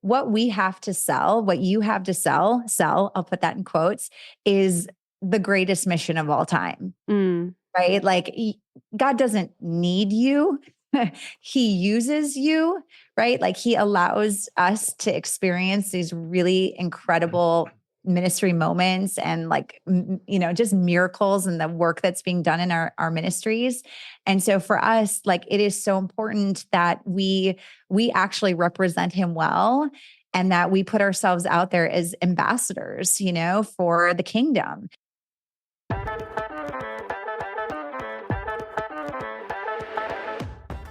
what we have to sell, what you have to sell, I'll put that in quotes, is the greatest mission of all time, right? Like God doesn't need you. He uses you, right? Like he allows us to experience these really incredible ministry moments and like, just miracles and the work that's being done in our ministries. And so for us, like it is so important that we actually represent him well and that we put ourselves out there as ambassadors, for the kingdom.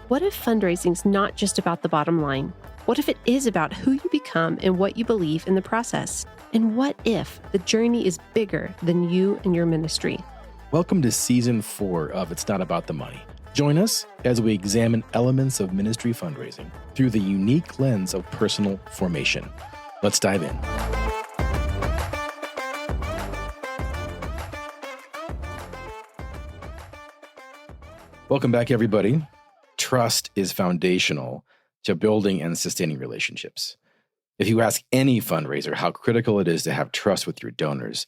What if fundraising's not just about the bottom line? What if it is about who you become and what you believe in the process? And what if the journey is bigger than you and your ministry? Welcome to Season 4 of It's Not About the Money. Join us as we examine elements of ministry fundraising through the unique lens of personal formation. Let's dive in. Welcome back, everybody. Trust is foundational to building and sustaining relationships. If you ask any fundraiser how critical it is to have trust with your donors,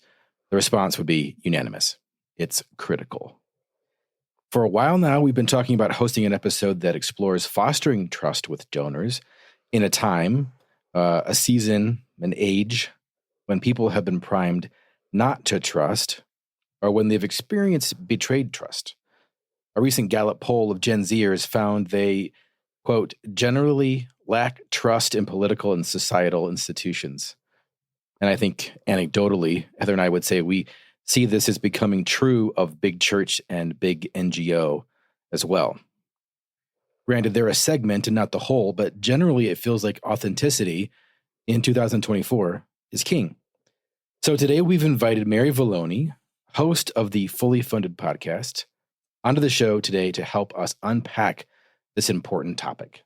the response would be unanimous. It's critical. For a while now, we've been talking about hosting an episode that explores fostering trust with donors in a time, a season, an age when people have been primed not to trust or when they've experienced betrayed trust. A recent Gallup poll of Gen Zers found they, quote, generally lack trust in political and societal institutions. And I think anecdotally, Heather and I would say we see this as becoming true of big church and big NGO as well. Granted, they're a segment and not the whole, but generally it feels like authenticity in 2024 is king. So today we've invited Mary Valloni, host of the Fully Funded podcast, onto the show today to help us unpack this important topic.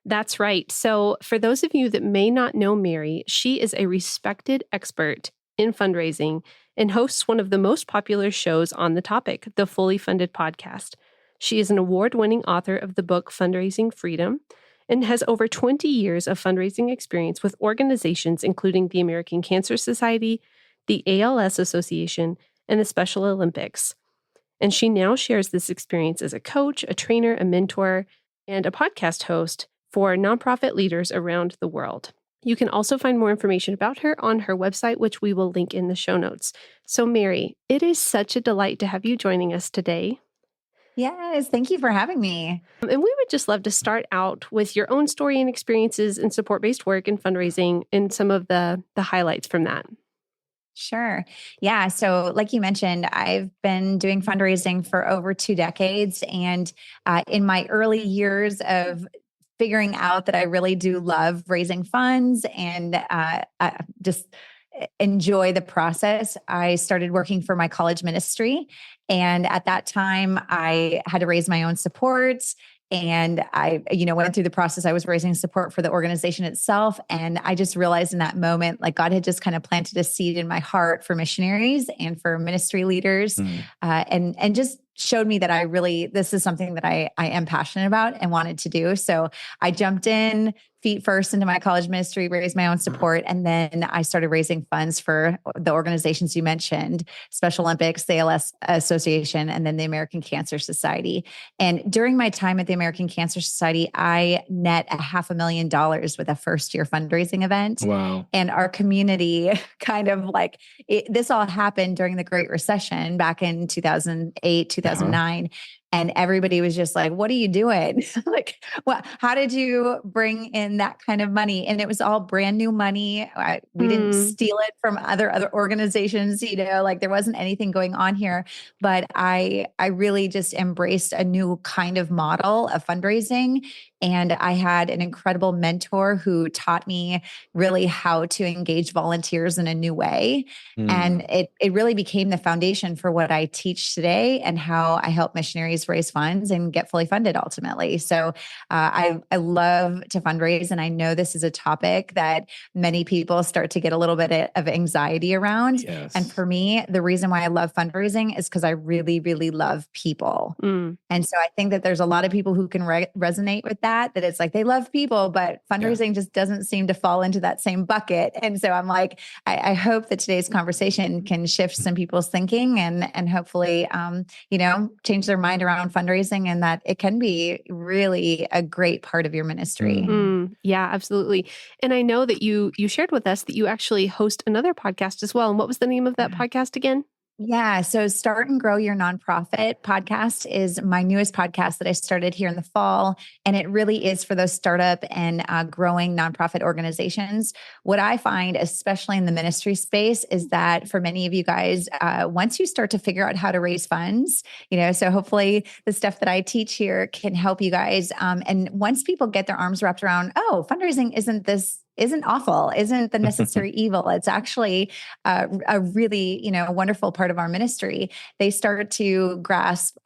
That's right. So for those of you that may not know Mary, she is a respected expert in fundraising and hosts one of the most popular shows on the topic, the Fully Funded podcast. She is an award-winning author of the book Fundraising Freedom and has over 20 years of fundraising experience with organizations including the American Cancer Society, the ALS Association, and the Special Olympics. And she now shares this experience as a coach, a trainer, a mentor, and a podcast host for nonprofit leaders around the world. You can also find more information about her on her website, which we will link in the show notes. So Mary, it is such a delight to have you joining us today. Yes, thank you for having me. And we would just love to start out with your own story and experiences in support-based work and fundraising and some of the highlights from that. Sure. Yeah. So like you mentioned, I've been doing fundraising for over 2 decades. And in my early years of figuring out that I really do love raising funds and just enjoy the process, I started working for my college ministry. And at that time, I had to raise my own support. And I, went through the process. I was raising support for the organization itself. And I just realized in that moment, like God had just kind of planted a seed in my heart for missionaries and for ministry leaders, and just showed me that this is something that I am passionate about and wanted to do. So I jumped in feet first into my college ministry, raised my own support. And then I started raising funds for the organizations you mentioned, Special Olympics, the ALS Association, and then the American Cancer Society. And during my time at the American Cancer Society, I net $500,000 with a first-year fundraising event. Wow. And our community kind of this all happened during the Great Recession back in 2008, 2009. And everybody was just like, what are you doing? How did you bring in that kind of money? And it was all brand new money. We didn't steal it from other organizations, there wasn't anything going on here. But I really just embraced a new kind of model of fundraising. And I had an incredible mentor who taught me really how to engage volunteers in a new way. And it really became the foundation for what I teach today and how I help missionaries raise funds and get fully funded ultimately. So I love to fundraise. And I know this is a topic that many people start to get a little bit of anxiety around. Yes. And for me, the reason why I love fundraising is because I really, really love people. And so I think that there's a lot of people who can resonate with that it's like they love people, but fundraising just doesn't seem to fall into that same bucket. And so I'm like, I hope that today's conversation can shift some people's thinking and hopefully, change their mind around fundraising and that it can be really a great part of your ministry. Yeah, absolutely. And I know that you shared with us that you actually host another podcast as well. And what was the name of that podcast again? Yeah. So Start and Grow Your Nonprofit podcast is my newest podcast that I started here in the fall. And it really is for those startup and growing nonprofit organizations. What I find, especially in the ministry space, is that for many of you guys, once you start to figure out how to raise funds, so hopefully the stuff that I teach here can help you guys. And once people get their arms wrapped around, fundraising isn't awful, isn't the necessary evil. It's actually a really, wonderful part of our ministry. They start to grasp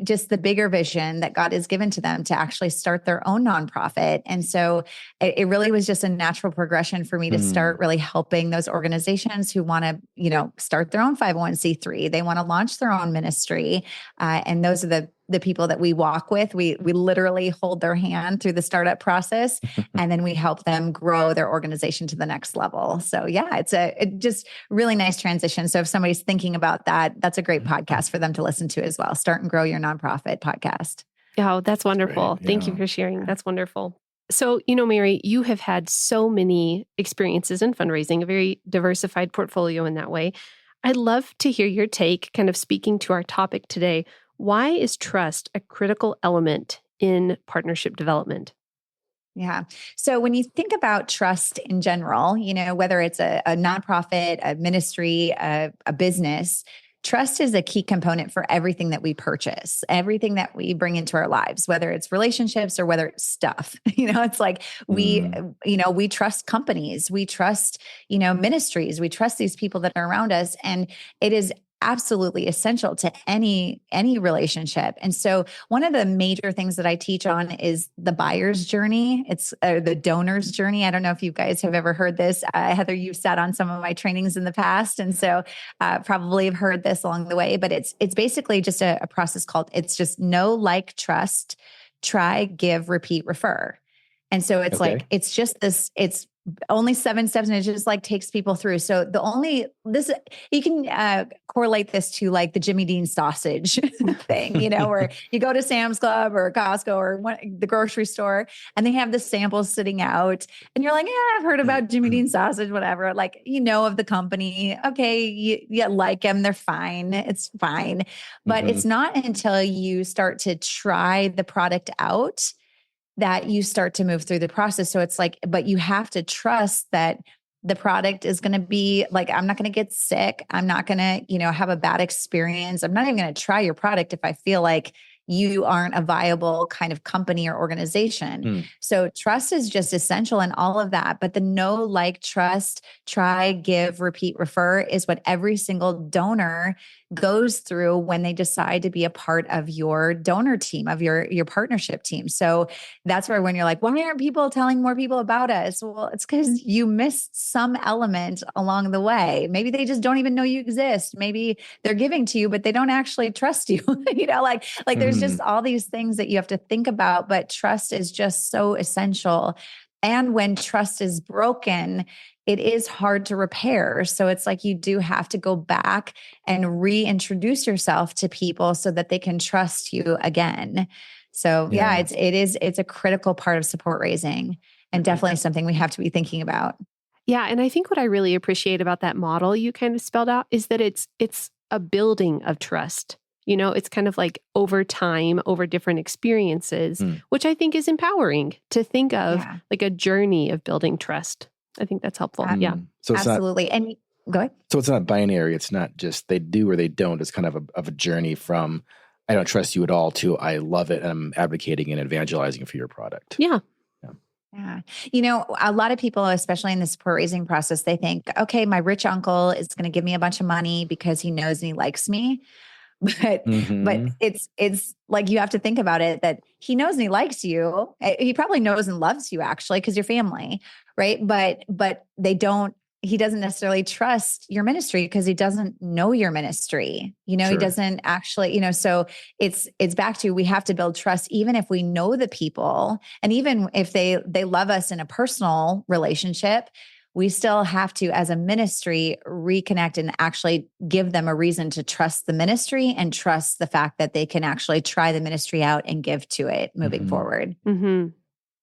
just the bigger vision that God has given to them to actually start their own nonprofit. And so it really was just a natural progression for me to start really helping those organizations who want to, start their own 501c3. They want to launch their own ministry. And those are the people that we walk with. We literally hold their hand through the startup process, and then we help them grow their organization to the next level. So yeah, it's just really nice transition. So if somebody's thinking about that, that's a great podcast for them to listen to as well. Start and Grow Your Nonprofit podcast. Oh, that's wonderful. Great. Thank you for sharing. That's wonderful. So, Mary, you have had so many experiences in fundraising, a very diversified portfolio in that way. I'd love to hear your take, kind of speaking to our topic today. Why is trust a critical element in partnership development? Yeah. So when you think about trust in general, whether it's a nonprofit, a ministry, a business, trust is a key component for everything that we purchase, everything that we bring into our lives, whether it's relationships or whether it's stuff. It's like we trust companies, we trust, ministries, we trust these people that are around us. And it is absolutely essential to any relationship. And so one of the major things that I teach on is the buyer's journey. It's the donor's journey. I don't know if you guys have ever heard this. Heather, you've sat on some of my trainings in the past. And so probably have heard this along the way, but it's basically just a process called, it's just know, like, trust, try, give, repeat, refer. And so it's like, it's just this, it's only 7 steps, and it just takes people through. So you can correlate this to like the Jimmy Dean sausage thing, where you go to Sam's Club or Costco or the grocery store and they have the samples sitting out and you're like, yeah, I've heard about Jimmy Dean sausage, whatever. Like, of the company. Okay. You like them. They're fine. It's fine. But it's not until you start to try the product out that you start to move through the process. So it's like, but you have to trust that the product is going to be like, I'm not going to get sick. I'm not going to, have a bad experience. I'm not even going to try your product if I feel like you aren't a viable kind of company or organization. So trust is just essential in all of that. But the know, like, trust, try, give, repeat, refer is what every single donor goes through when they decide to be a part of your donor team, of your partnership team. So that's where when you're like, why aren't people telling more people about us? Well, it's because you missed some element along the way. Maybe they just don't even know you exist. Maybe they're giving to you, but they don't actually trust you. Like there's just all these things that you have to think about, but trust is just so essential. And when trust is broken, it is hard to repair. So it's like you do have to go back and reintroduce yourself to people so that they can trust you again. So it's a critical part of support raising and definitely something we have to be thinking about. Yeah. And I think what I really appreciate about that model you kind of spelled out is that it's a building of trust. It's kind of like over time, over different experiences, which I think is empowering to think of like a journey of building trust. I think that's helpful. Yeah. So it's absolutely. And go ahead. So it's not binary. It's not just they do or they don't. It's kind of a journey from I don't trust you at all to I love it and I'm advocating and evangelizing for your product. Yeah. Yeah. A lot of people, especially in the support raising process, they think, okay, my rich uncle is going to give me a bunch of money because he knows and he likes me. but Mhm. it's like, you have to think about it, that he knows and he likes you. He probably knows and loves you, actually, because you're family, right? But he doesn't necessarily trust your ministry because he doesn't know your ministry. He Sure. doesn't actually, so it's back to, we have to build trust, even if we know the people, and even if they love us in a personal relationship, we still have to, as a ministry, reconnect and actually give them a reason to trust the ministry and trust the fact that they can actually try the ministry out and give to it moving Mhm. forward. Mm-hmm.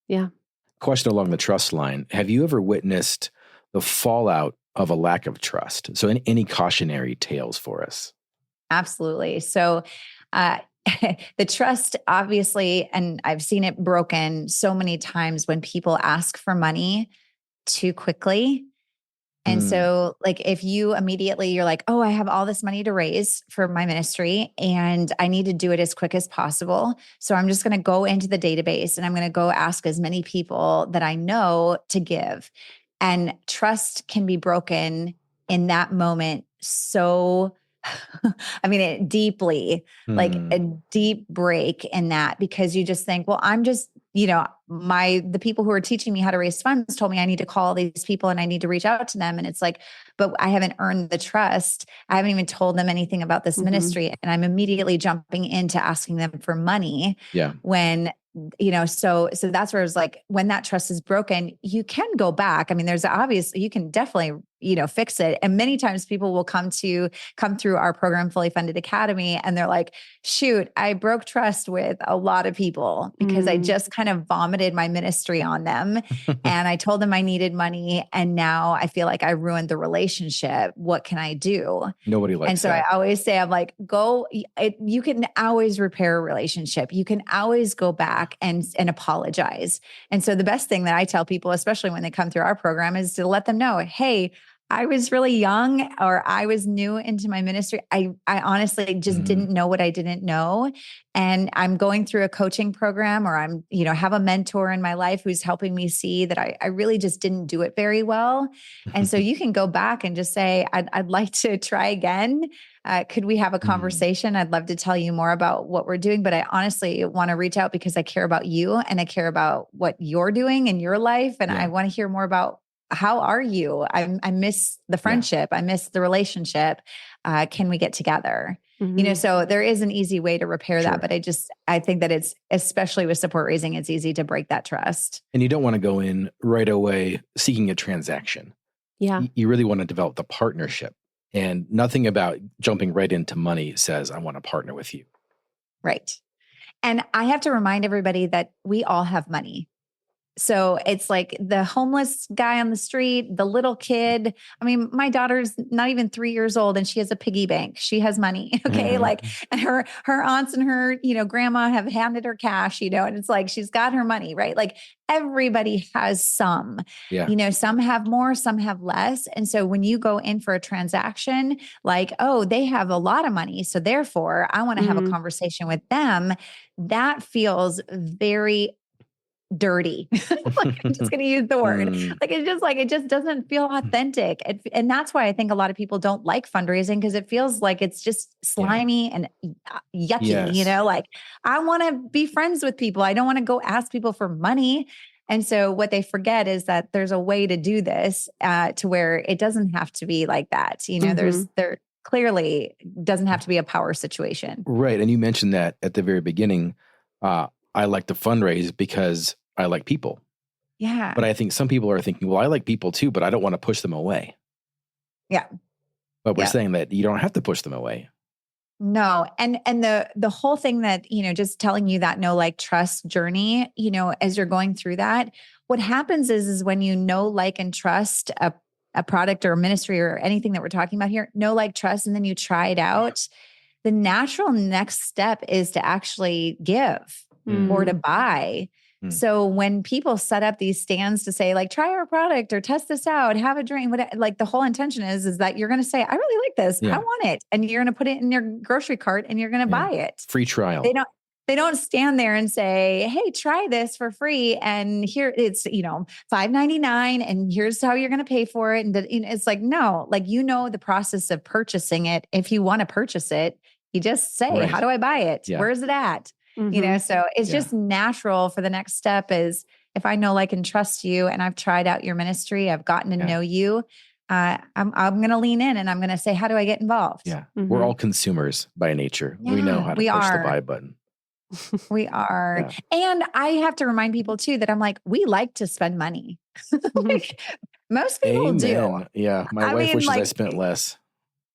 Yeah. Question along the trust line. Have you ever witnessed the fallout of a lack of trust? So any cautionary tales for us? Absolutely. So, the trust, obviously, and I've seen it broken so many times when people ask for money too quickly. And so, like, if you immediately, you're like, oh, I have all this money to raise for my ministry and I need to do it as quick as possible. So I'm just going to go into the database and I'm going to go ask as many people that I know to give. And trust can be broken in that moment. So, I mean, it deeply, like a deep break in that, because you just think, well, I'm just, the people who are teaching me how to raise funds told me I need to call these people and I need to reach out to them. And it's like, but I haven't earned the trust. I haven't even told them anything about this ministry. And I'm immediately jumping into asking them for money. Yeah. When, so that's where it's like, when that trust is broken, you can go back. I mean, you can definitely, fix it. And many times people will come through our program, Fully Funded Academy, and they're like, shoot, I broke trust with a lot of people because I just kind of vomited my ministry on them. And I told them I needed money. And now I feel like I ruined the relationship. What can I do? Nobody likes and so that. I always say, I'm like, you can always repair a relationship. You can always go back and apologize. And so the best thing that I tell people, especially when they come through our program, is to let them know, hey, I was really young, or I was new into my ministry. I honestly just didn't know what I didn't know. And I'm going through a coaching program, or I'm, have a mentor in my life who's helping me see that I really just didn't do it very well. And so you can go back and just say, I'd like to try again. Could we have a conversation? I'd love to tell you more about what we're doing, but I honestly want to reach out because I care about you and I care about what you're doing in your life. And I want to hear more about, how are you? I miss the friendship. I miss the relationship. Can we get together? So there is an easy way to repair that, but I think that it's, especially with support raising, it's easy to break that trust. And you don't want to go in right away seeking a transaction. Yeah. You really want to develop the partnership, and nothing about jumping right into money says, I want to partner with you. Right. And I have to remind everybody that we all have money. So it's like the homeless guy on the street, the little kid. I mean, my daughter's not even 3 years old and she has a piggy bank. She has money. Okay. Like, and her aunts and her, grandma have handed her cash, and it's like, she's got her money, right? Like, everybody has some, some have more, some have less. And so when you go in for a transaction, like, oh, they have a lot of money, so therefore I want to have a conversation with them. That feels very dirty. Like, I'm just going to use the word. It just doesn't feel authentic. And that's why I think a lot of people don't like fundraising, because it feels like it's just slimy and yucky, like, I want to be friends with people. I don't want to go ask people for money. And so what they forget is that there's a way to do this to where it doesn't have to be like that. There clearly doesn't have to be a power situation. Right. And you mentioned that at the very beginning. I like to fundraise because I like people. Yeah. But I think some people are thinking, well, I like people too, but I don't want to push them away. Yeah. But we're saying that you don't have to push them away. No. And the whole thing that, just telling you that know, like, trust journey, as you're going through that, what happens is when you know, like, and trust a product or a ministry or anything that we're talking about here, know, like, trust, and then you try it out. The natural next step is to actually give or to buy. So when people set up these stands to say, like, try our product or test this out, have a drink, like, the whole intention is that you're going to say, I really like this. I want it. And you're going to put it in your grocery cart and you're going to buy it. Free trial. They don't stand there and say, hey, try this for free. And here it's, $5.99 and here's how you're going to pay for it. And it's like, no, like, the process of purchasing it. If you want to purchase it, You just say, Right. how do I buy it? Yeah. Where's it at? Mhm. You know, so it's Yeah. just natural for the next step is if I know, like, and trust you and I've tried out your ministry, I've gotten to Yeah. know you, I'm going to lean in and I'm going to say, how do I get involved? Yeah. Mhm. We're all consumers by nature. We know Yeah, how to we push the are. buy button. We are. Yeah. And I have to remind people too that I'm like, we like to spend money. Like, most people do. Amen. Yeah. My I wife mean, wishes I like, spent less.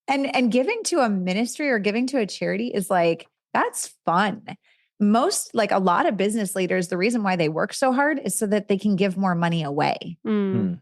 and giving to a ministry or giving to a charity is like, that's fun. Most, like, a lot of business leaders, the reason why they work so hard is so that they can give more money away. Mm. Hmm.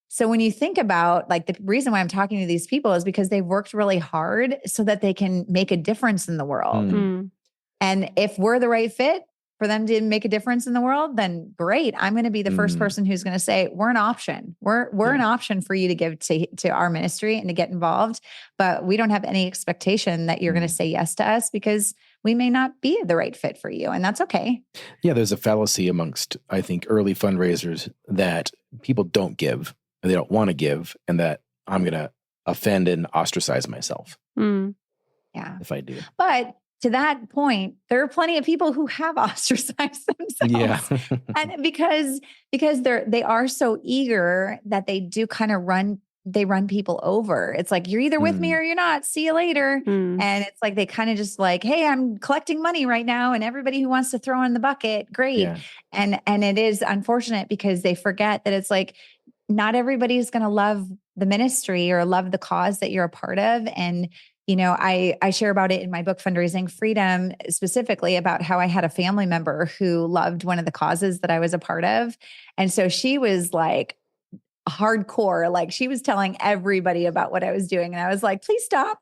So when you think about, like, the reason why I'm talking to these people is because they've worked really hard so that they can make a difference in the world. Mm. And if we're the right fit for them to make a difference in the world, then great. I'm going to be the first person who's going to say, we're an option. We're an option for you to give to our ministry and to get involved. But we don't have any expectation that you're going to say yes to us because we may not be the right fit for you. And that's okay. Yeah. There's a fallacy amongst, I think, early fundraisers that people don't give and they don't want to give, and that I'm going to offend and ostracize myself Mm. Yeah. if I do. But to that point, there are plenty of people who have ostracized themselves. Yeah. And because they are so eager that they do kind of run people over. It's like, you're either with me or you're not. See you later. Mm. And it's like, they kind of just like, hey, I'm collecting money right now. And everybody who wants to throw in the bucket, great. Yeah. And it is unfortunate because they forget that it's like, not everybody's going to love the ministry or love the cause that you're a part of. And, you know, I share about it in my book, Fundraising Freedom, specifically about how I had a family member who loved one of the causes that I was a part of. And so she was like hardcore, like she was telling everybody about what I was doing. And I was like, please stop.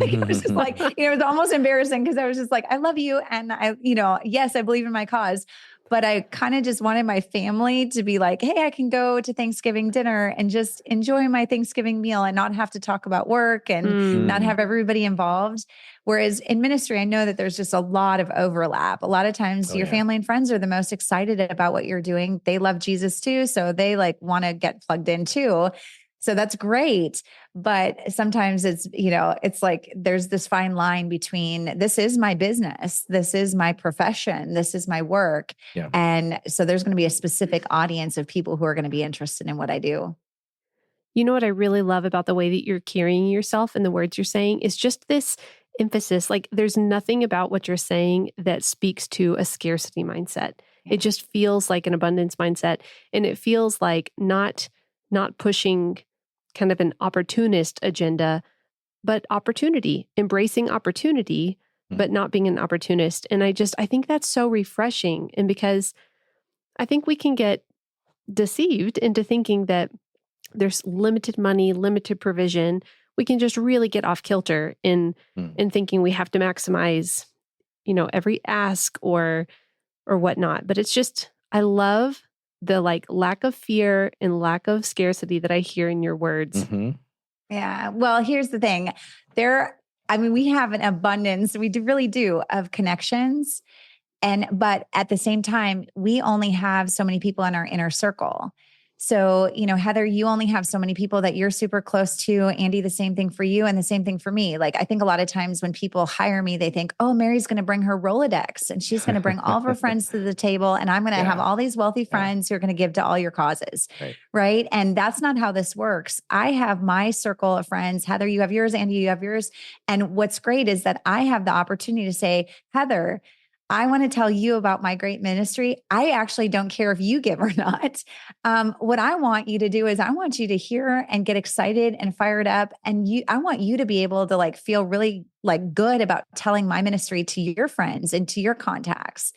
Like, it was just like, you know, it was almost embarrassing because I was just like, I love you. And I, you know, yes, I believe in my cause. But I kind of just wanted my family to be like, hey, I can go to Thanksgiving dinner and just enjoy my Thanksgiving meal and not have to talk about work and not have everybody involved. Whereas in ministry, I know that there's just a lot of overlap. A lot of times your family and friends are the most excited about what you're doing. They love Jesus too. So they like want to get plugged in too. So that's great. But sometimes it's, you know, it's like there's this fine line between this is my business, this is my profession, this is my work. Yeah. And so there's going to be a specific audience of people who are going to be interested in what I do. You know what I really love about the way that you're carrying yourself and the words you're saying is just this emphasis. Like, there's nothing about what you're saying that speaks to a scarcity mindset. It just feels like an abundance mindset. And it feels like not pushing kind of an opportunist agenda, but opportunity, embracing opportunity, but not being an opportunist. And I think that's so refreshing. And because I think we can get deceived into thinking that there's limited money, limited provision. We can just really get off kilter in thinking we have to maximize, you know, every ask or whatnot. But it's just, I love the like lack of fear and lack of scarcity that I hear in your words. Mm-hmm. Yeah. Well, here's the thing. We have an abundance, we really do, of connections. But at the same time, we only have so many people in our inner circle. So, you know, Heather, you only have so many people that you're super close to. Andy, the same thing for you and the same thing for me. Like, I think a lot of times when people hire me, they think, oh, Mary's going to bring her Rolodex and she's going to bring all of her friends to the table. And I'm going to have all these wealthy friends who are going to give to all your causes. Right. And that's not how this works. I have my circle of friends. Heather, you have yours. Andy, you have yours. And what's great is that I have the opportunity to say, Heather, I want to tell you about my great ministry. I actually don't care if you give or not. What I want you to do is I want you to hear and get excited and fired up. And I want you to be able to like feel really like good about telling my ministry to your friends and to your contacts.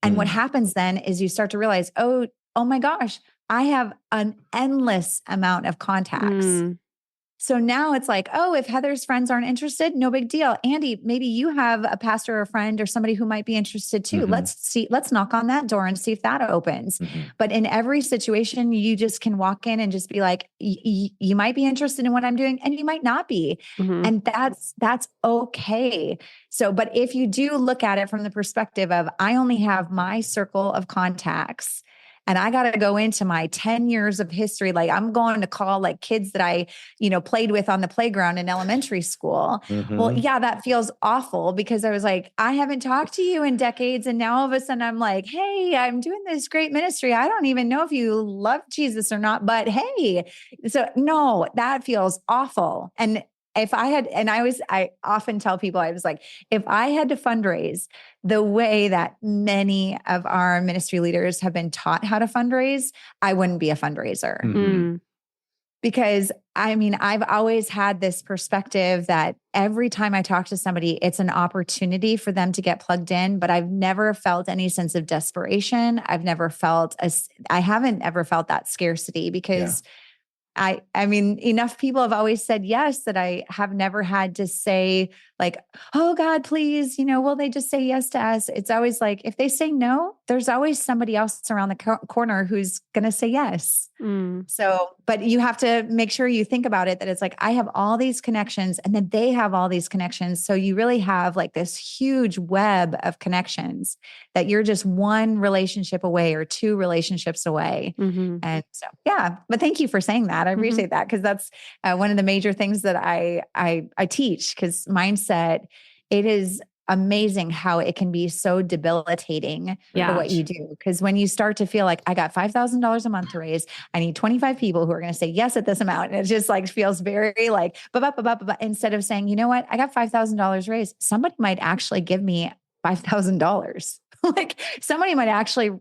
And what happens then is you start to realize, oh my gosh, I have an endless amount of contacts. So now it's like, oh, if Heather's friends aren't interested, no big deal. Andy, maybe you have a pastor or a friend or somebody who might be interested too. Let's knock on that door and see if that opens. But in every situation, you just can walk in and just be like, you might be interested in what I'm doing and you might not be. And that's okay. So, but if you do look at it from the perspective of, I only have my circle of contacts, and I got to go into my 10 years of history. Like I'm going to call like kids that I, played with on the playground in elementary school. Well, yeah, that feels awful because I was like, I haven't talked to you in decades. And now all of a sudden I'm like, hey, I'm doing this great ministry. I don't even know if you love Jesus or not, but hey, so no, that feels awful. And if I had, and I often tell people, I was like, if I had to fundraise the way that many of our ministry leaders have been taught how to fundraise, I wouldn't be a fundraiser. Because I've always had this perspective that every time I talk to somebody, it's an opportunity for them to get plugged in, but I've never felt any sense of desperation. I haven't ever felt that scarcity because enough people have always said yes that I have never had to say like, oh God, please, will they just say yes to us? It's always like, if they say no, there's always somebody else around the corner who's going to say yes. So, but you have to make sure you think about it, that it's like, I have all these connections and then they have all these connections. So you really have like this huge web of connections that you're just one relationship away or two relationships away. And so, yeah, but thank you for saying that. I appreciate that. Cause that's one of the major things that I teach, because mindset, it is amazing how it can be so debilitating for what you do. Because when you start to feel like I got $5,000 a month to raise, I need 25 people who are going to say yes at this amount. And it just like feels very like, instead of saying, you know what, I got $5,000 raised. Somebody might actually give me $5,000. Like somebody might actually,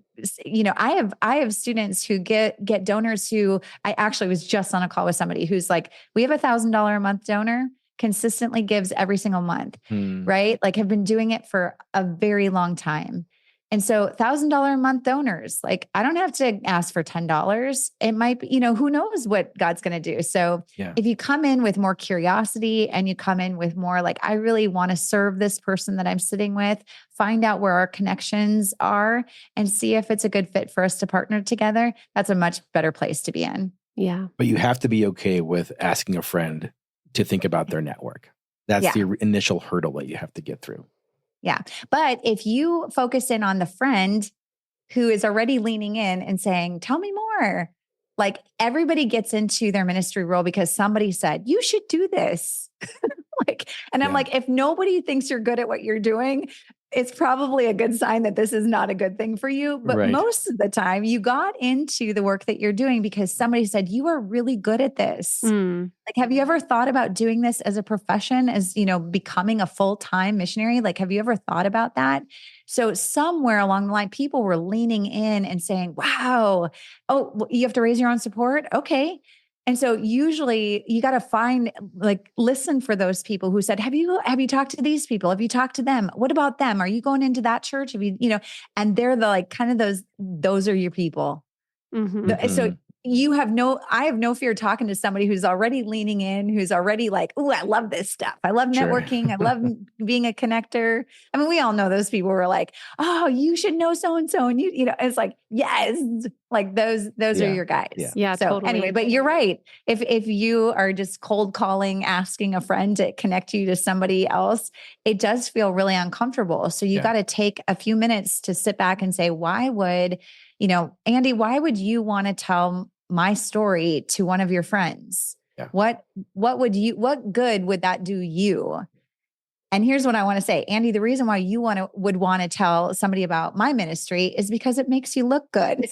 I have students who get donors who I actually was just on a call with somebody who's like, we have $1,000 a month donor, consistently gives every single month, right? Like have been doing it for a very long time. And so $1,000 a month donors, like I don't have to ask for $10. It might be, who knows what God's going to do. So if you come in with more curiosity and you come in with more like, I really want to serve this person that I'm sitting with, find out where our connections are and see if it's a good fit for us to partner together. That's a much better place to be in. Yeah. But you have to be okay with asking a friend to think about their network. That's the initial hurdle that you have to get through. Yeah. But if you focus in on the friend who is already leaning in and saying, tell me more, like everybody gets into their ministry role because somebody said, you should do this. I'm like, if nobody thinks you're good at what you're doing, it's probably a good sign that this is not a good thing for you. But most of the time you got into the work that you're doing because somebody said, you are really good at this. Like, have you ever thought about doing this as a profession, as, becoming a full-time missionary? Like, have you ever thought about that? So somewhere along the line, people were leaning in and saying, wow, oh, you have to raise your own support. Okay. And so usually you got to listen for those people who said, have you talked to these people? Have you talked to them? What about them? Are you going into that church? Have you, and they're the like, kind of those are your people. So I have no fear talking to somebody who's already leaning in, who's already like, oh, I love this stuff. I love networking. I love being a connector. I mean, we all know those people who are like, oh, you should know so-and-so. And it's like, yes, like those are your guys. Yeah, so totally. Anyway, but you're right. If you are just cold calling, asking a friend to connect you to somebody else, it does feel really uncomfortable. So you got to take a few minutes to sit back and say, why would Andy, why would you want to tell my story to one of your friends? Yeah. What good would that do you? And here's what I want to say, Andy, the reason why you would want to tell somebody about my ministry is because it makes you look good.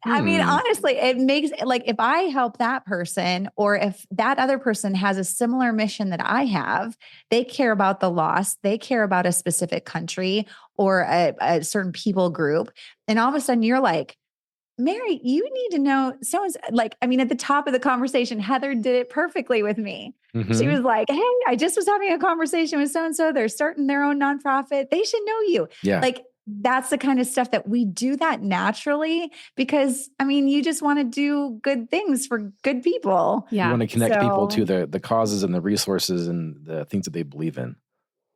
Honestly, it makes like, if I help that person, or if that other person has a similar mission that I have, they care about the lost, they care about a specific country or a certain people group. And all of a sudden you're like, Mary, you need to know someone's like, at the top of the conversation, Heather did it perfectly with me. She was like, hey, I just was having a conversation with so-and-so. They're starting their own nonprofit. They should know you. Yeah. Like, that's the kind of stuff that we do that naturally because, you just want to do good things for good people. Yeah. You want to connect people to the causes and the resources and the things that they believe in.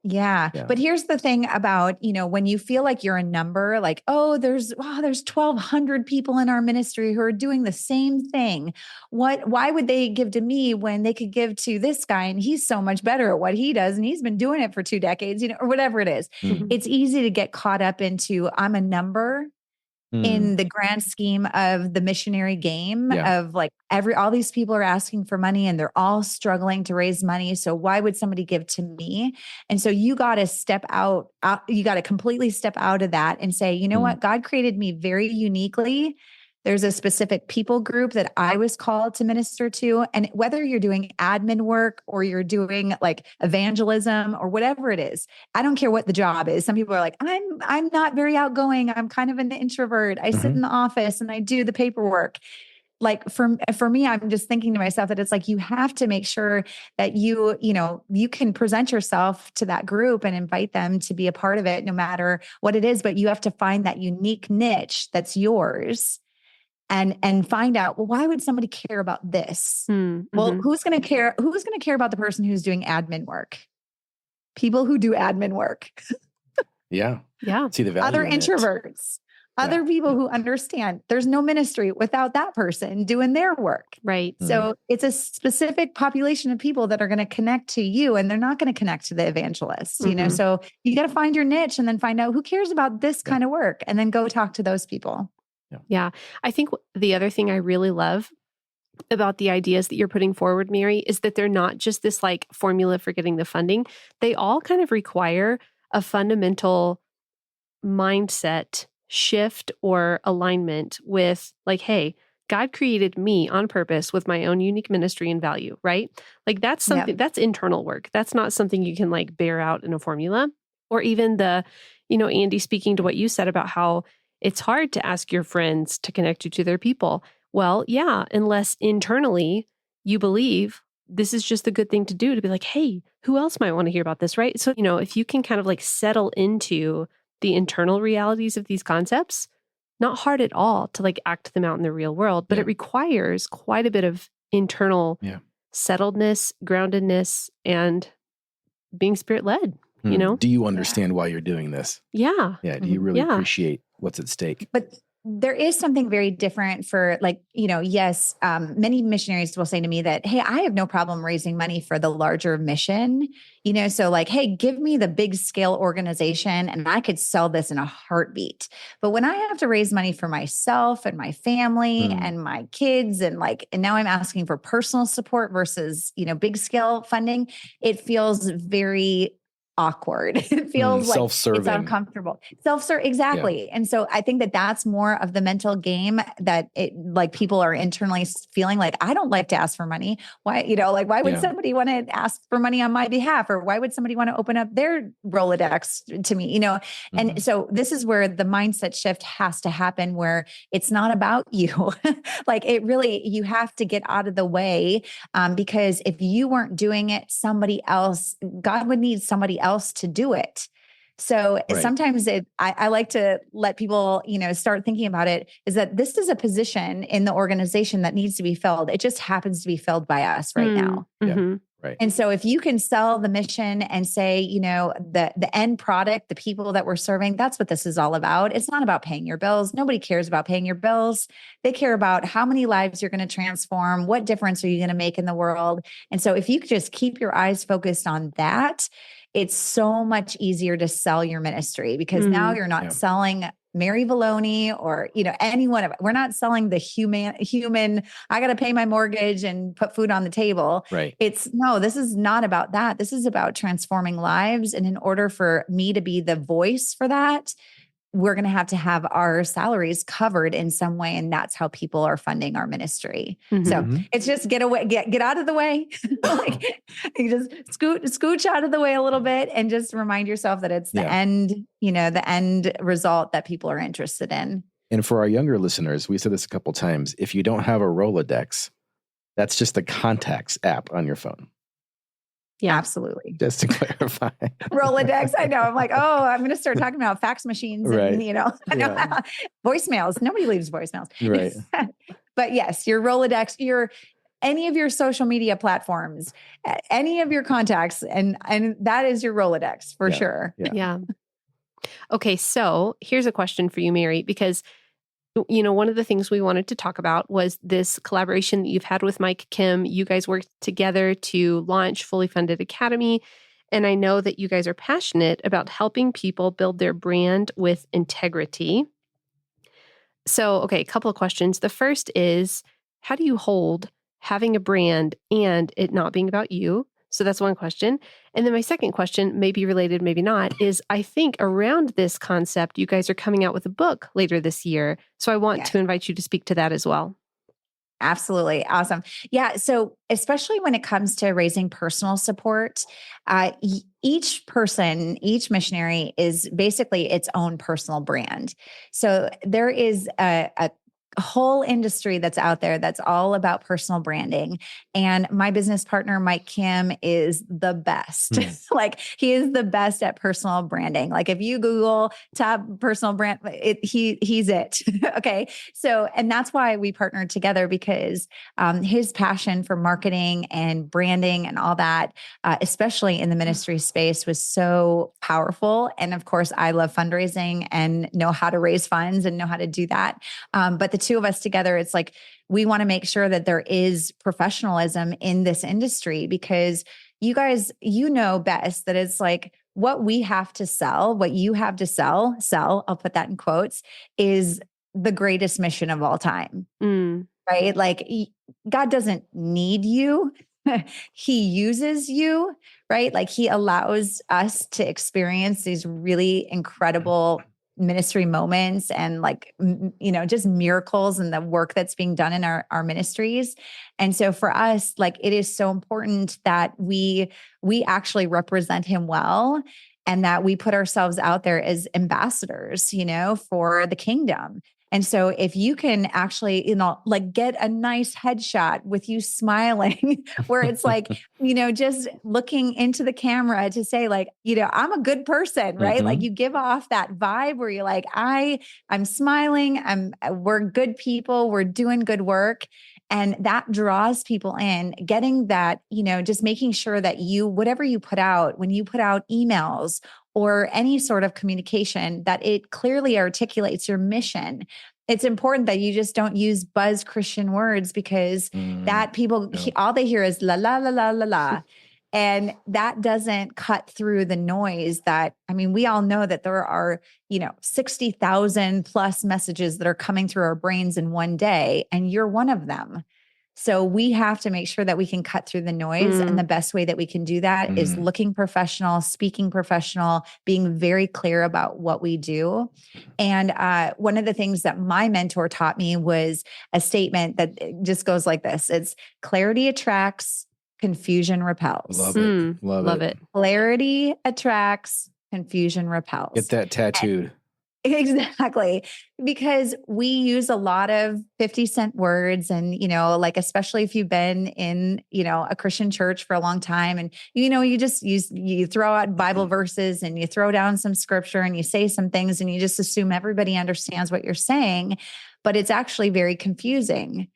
Yeah. But here's the thing about, when you feel like you're a number, like, oh, there's 1,200 people in our ministry who are doing the same thing. Why would they give to me when they could give to this guy and he's so much better at what he does and he's been doing it for 2 decades, or whatever it is. It's easy to get caught up into, I'm a number in the grand scheme of the missionary game of like all these people are asking for money and they're all struggling to raise money. So why would somebody give to me? And so you got to step out, you got to completely step out of that and say, you know what? God created me very uniquely. There's a specific people group that I was called to minister to. And whether you're doing admin work or you're doing like evangelism or whatever it is, I don't care what the job is. Some people are like, I'm not very outgoing. I'm kind of an introvert. I sit in the office and I do the paperwork. Like for me, I'm just thinking to myself that it's like, you have to make sure that you can present yourself to that group and invite them to be a part of it, no matter what it is, but you have to find that unique niche that's yours. And find out, well, why would somebody care about this? Well, who's going to care? Who's going to care about the person who's doing admin work? People who do admin work. Yeah. See the value. Other introverts, other people who understand there's no ministry without that person doing their work. Right. So it's a specific population of people that are going to connect to you, and they're not going to connect to the evangelists, you know? So you got to find your niche and then find out who cares about this kind of work and then go talk to those people. Yeah. I think the other thing I really love about the ideas that you're putting forward, Mary, is that they're not just this like formula for getting the funding. They all kind of require a fundamental mindset shift or alignment with like, hey, God created me on purpose with my own unique ministry and value, right? Like that's something that's internal work. That's not something you can like bear out in a formula. Or even Andy, speaking to what you said about how it's hard to ask your friends to connect you to their people. Well, yeah, unless internally you believe this is just the good thing to do, to be like, hey, who else might want to hear about this, right? So, if you can kind of like settle into the internal realities of these concepts, not hard at all to like act them out in the real world, but it requires quite a bit of internal settledness, groundedness, and being spirit-led. Do you understand why you're doing this? Yeah. Do you really appreciate what's at stake? But there is something very different for like, yes, many missionaries will say to me that, hey, I have no problem raising money for the larger mission, so like, hey, give me the big scale organization and I could sell this in a heartbeat. But when I have to raise money for myself and my family and my kids and now I'm asking for personal support versus, big scale funding, it feels very awkward. It feels like self-serving. It's uncomfortable. Self-serve. Exactly. And so I think that that's more of the mental game that people are internally feeling like, I don't like to ask for money. Why, why would somebody want to ask for money on my behalf? Or why would somebody want to open up their Rolodex to me, And so this is where the mindset shift has to happen, where it's not about you. You have to get out of the way because if you weren't doing it, somebody else, God would need somebody else to do it. So sometimes I like to let people, start thinking about it, is that this is a position in the organization that needs to be filled. It just happens to be filled by us right now. Right. And so if you can sell the mission and say, the end product, the people that we're serving, that's what this is all about. It's not about paying your bills. Nobody cares about paying your bills. They care about how many lives you're going to transform. What difference are you going to make in the world? And so if you could just keep your eyes focused on that, it's so much easier to sell your ministry, because now you're not selling Mary Valloni or, any one of it. We're not selling the human, I got to pay my mortgage and put food on the table. Right. This is not about that. This is about transforming lives. And in order for me to be the voice for that, we're going to have our salaries covered in some way. And that's how people are funding our ministry. So it's just get out of the way. You just scooch out of the way a little bit and just remind yourself that it's the end, the end result that people are interested in. And for our younger listeners, we said this a couple of times. If you don't have a Rolodex, that's just the contacts app on your phone. Yeah, absolutely. Just to clarify. Rolodex. I know. I'm like, I'm going to start talking about fax machines and, voicemails. Nobody leaves voicemails. Right. But yes, your Rolodex, any of your social media platforms, any of your contacts, and that is your Rolodex for sure. Yeah. Okay. So here's a question for you, Mary, because one of the things we wanted to talk about was this collaboration that you've had with Mike Kim. You guys worked together to launch Fully Funded Academy. And I know that you guys are passionate about helping people build their brand with integrity. So, okay, a couple of questions. The first is, how do you hold having a brand and it not being about you? So that's one question. And then my second question, maybe related, maybe not, is I think around this concept, you guys are coming out with a book later this year. So I want to invite you to speak to that as well. Absolutely. Awesome. Yeah. So, especially when it comes to raising personal support, each person, each missionary is basically its own personal brand. So, there is a whole industry that's out there that's all about personal branding. And my business partner, Mike Kim, is the best. Like, he is the best at personal branding. Like, if you Google top personal brand, he's it. Okay. So, and that's why we partnered together, because his passion for marketing and branding and all that, especially in the ministry space, was so powerful. And of course, I love fundraising and know how to raise funds and know how to do that. But the two of us together, it's like, we want to make sure that there is professionalism in this industry, because you guys, you know best that it's like, what we have to sell, what you have to sell, I'll put that in quotes, is the greatest mission of all time, right? Like, God doesn't need you. He uses you, right? Like, he allows us to experience these really incredible ministry moments and, like, just miracles and the work that's being done in our ministries. And so for us, like, it is so important that we actually represent him well, and that we put ourselves out there as ambassadors, for the kingdom. And so if you can actually, like, get a nice headshot with you smiling, where it's like, just looking into the camera to say, like, I'm a good person, right? Like, you give off that vibe where you're like, I'm smiling, we're good people, we're doing good work. And that draws people in, getting that, just making sure that whatever you put out, when you put out emails or any sort of communication, that it clearly articulates your mission. It's important that you just don't use buzz Christian words, because that people, all they hear is la, la, la, la, la, la. And that doesn't cut through the noise we all know that there are, 60,000 plus messages that are coming through our brains in one day, and you're one of them. So we have to make sure that we can cut through the noise. And the best way that we can do that is looking professional, speaking professional, being very clear about what we do. And one of the things that my mentor taught me was a statement that just goes like this. It's: clarity attracts, confusion repels. Love it. Love it. Clarity attracts, confusion repels. Get that tattooed. Exactly. Because we use a lot of 50-cent words, and, like, especially if you've been in, a Christian church for a long time, and, you throw out Bible verses and you throw down some scripture and you say some things and you just assume everybody understands what you're saying, but it's actually very confusing.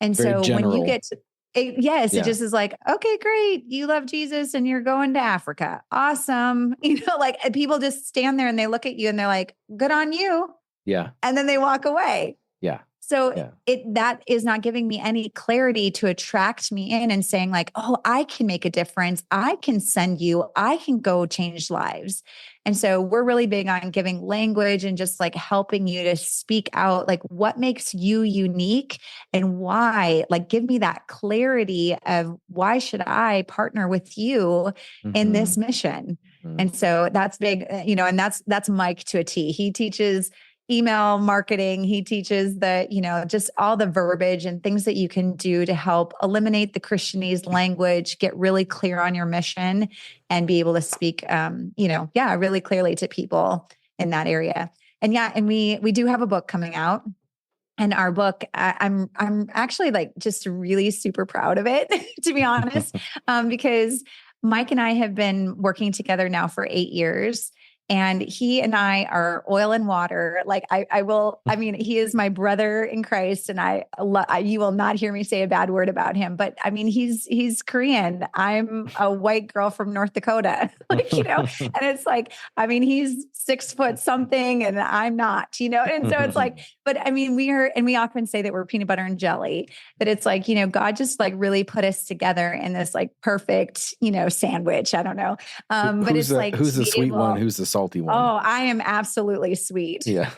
And very so general. when you get to, it just is like, okay, great. You love Jesus and you're going to Africa. Awesome. Like, people just stand there and they look at you and they're like, good on you. Yeah. And then they walk away. Yeah. So that is not giving me any clarity to attract me in and saying, like, oh, I can make a difference. I can send you, I can go change lives. And so we're really big on giving language and just, like, helping you to speak out, like, what makes you unique and why. Like, give me that clarity of, why should I partner with you in this mission? And so that's big, and that's Mike to a T. He teaches email marketing. He teaches just all the verbiage and things that you can do to help eliminate the Christianese language, get really clear on your mission, and be able to speak, really clearly to people in that area. And we do have a book coming out. And our book, I'm actually, like, just really super proud of it, to be honest, because Mike and I have been working together now for 8 years. And he and I are oil and water. Like, he is my brother in Christ, and you will not hear me say a bad word about him, but he's Korean. I'm a white girl from North Dakota, and it's like, he's 6 foot something and I'm not, and so it's like, but we often say that we're peanut butter and jelly, that it's like, God just, like, really put us together in this, like, perfect, sandwich. I don't know. But it's like, who's the sweet one? Who's the salty one? Oh, I am absolutely sweet. Yeah.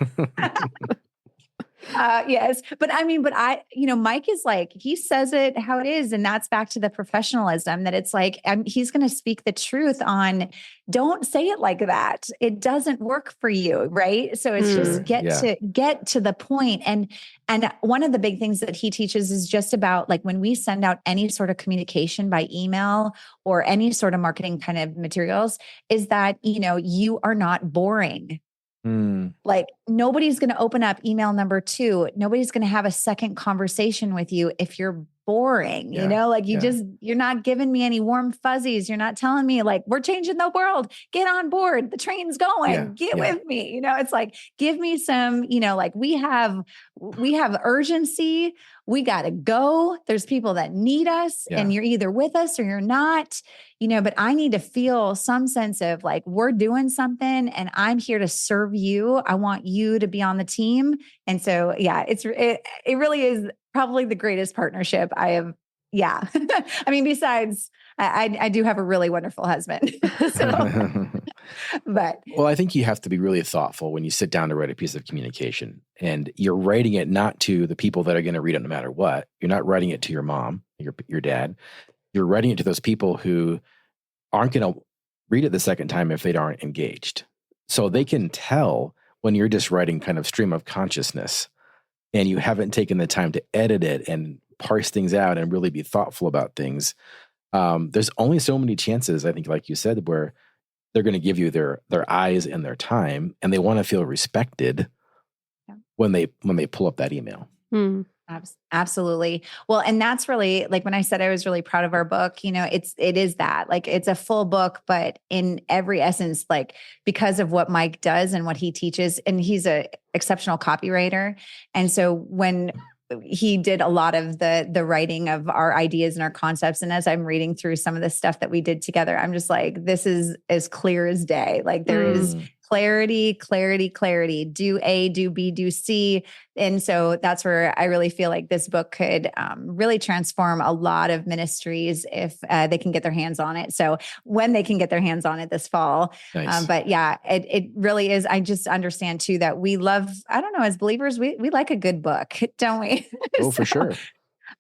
Yes. But Mike is like, he says it how it is. And that's back to the professionalism that it's like, he's going to speak the truth on, don't say it like that. It doesn't work for you. Right. So it's just get to the point. And one of the big things that he teaches is just about like when we send out any sort of communication by email or any sort of marketing kind of materials is that, you are not boring. Like nobody's going to open up email number 2. Nobody's going to have a second conversation with you if you're boring, you're not giving me any warm fuzzies. You're not telling me like, we're changing the world, get on board. The train's going, get with me. It's like, give me some, like we have urgency. We got to go. There's people that need us and you're either with us or you're not, but I need to feel some sense of like, we're doing something and I'm here to serve you. I want you to be on the team. And so, it really is probably the greatest partnership I have. Yeah. I mean, besides, I do have a really wonderful husband. Well, I think you have to be really thoughtful when you sit down to write a piece of communication, and you're writing it not to the people that are going to read it no matter what. You're not writing it to your mom, your dad. You're writing it to those people who aren't going to read it the second time if they aren't engaged. So they can tell when you're just writing kind of stream of consciousness and you haven't taken the time to edit it and parse things out and really be thoughtful about things. There's only so many chances, I think, like you said, where they're going to give you their eyes and their time, and they want to feel respected when they pull up that email. Absolutely. Well, and that's really like when I said I was really proud of our book, it is that like, it's a full book, but in every essence, like because of what Mike does and what he teaches, and he's a exceptional copywriter. And so when he did a lot of the writing of our ideas and our concepts. And as I'm reading through some of the stuff that we did together, I'm just like, this is as clear as day. Like there is clarity, do A, do B, do C. And so that's where I really feel like this book could really transform a lot of ministries if they can get their hands on it. So when they can get their hands on it this fall. Nice. But yeah, it really is. I just understand too that we love, I don't know, as believers, we like a good book, don't we? Oh, for sure.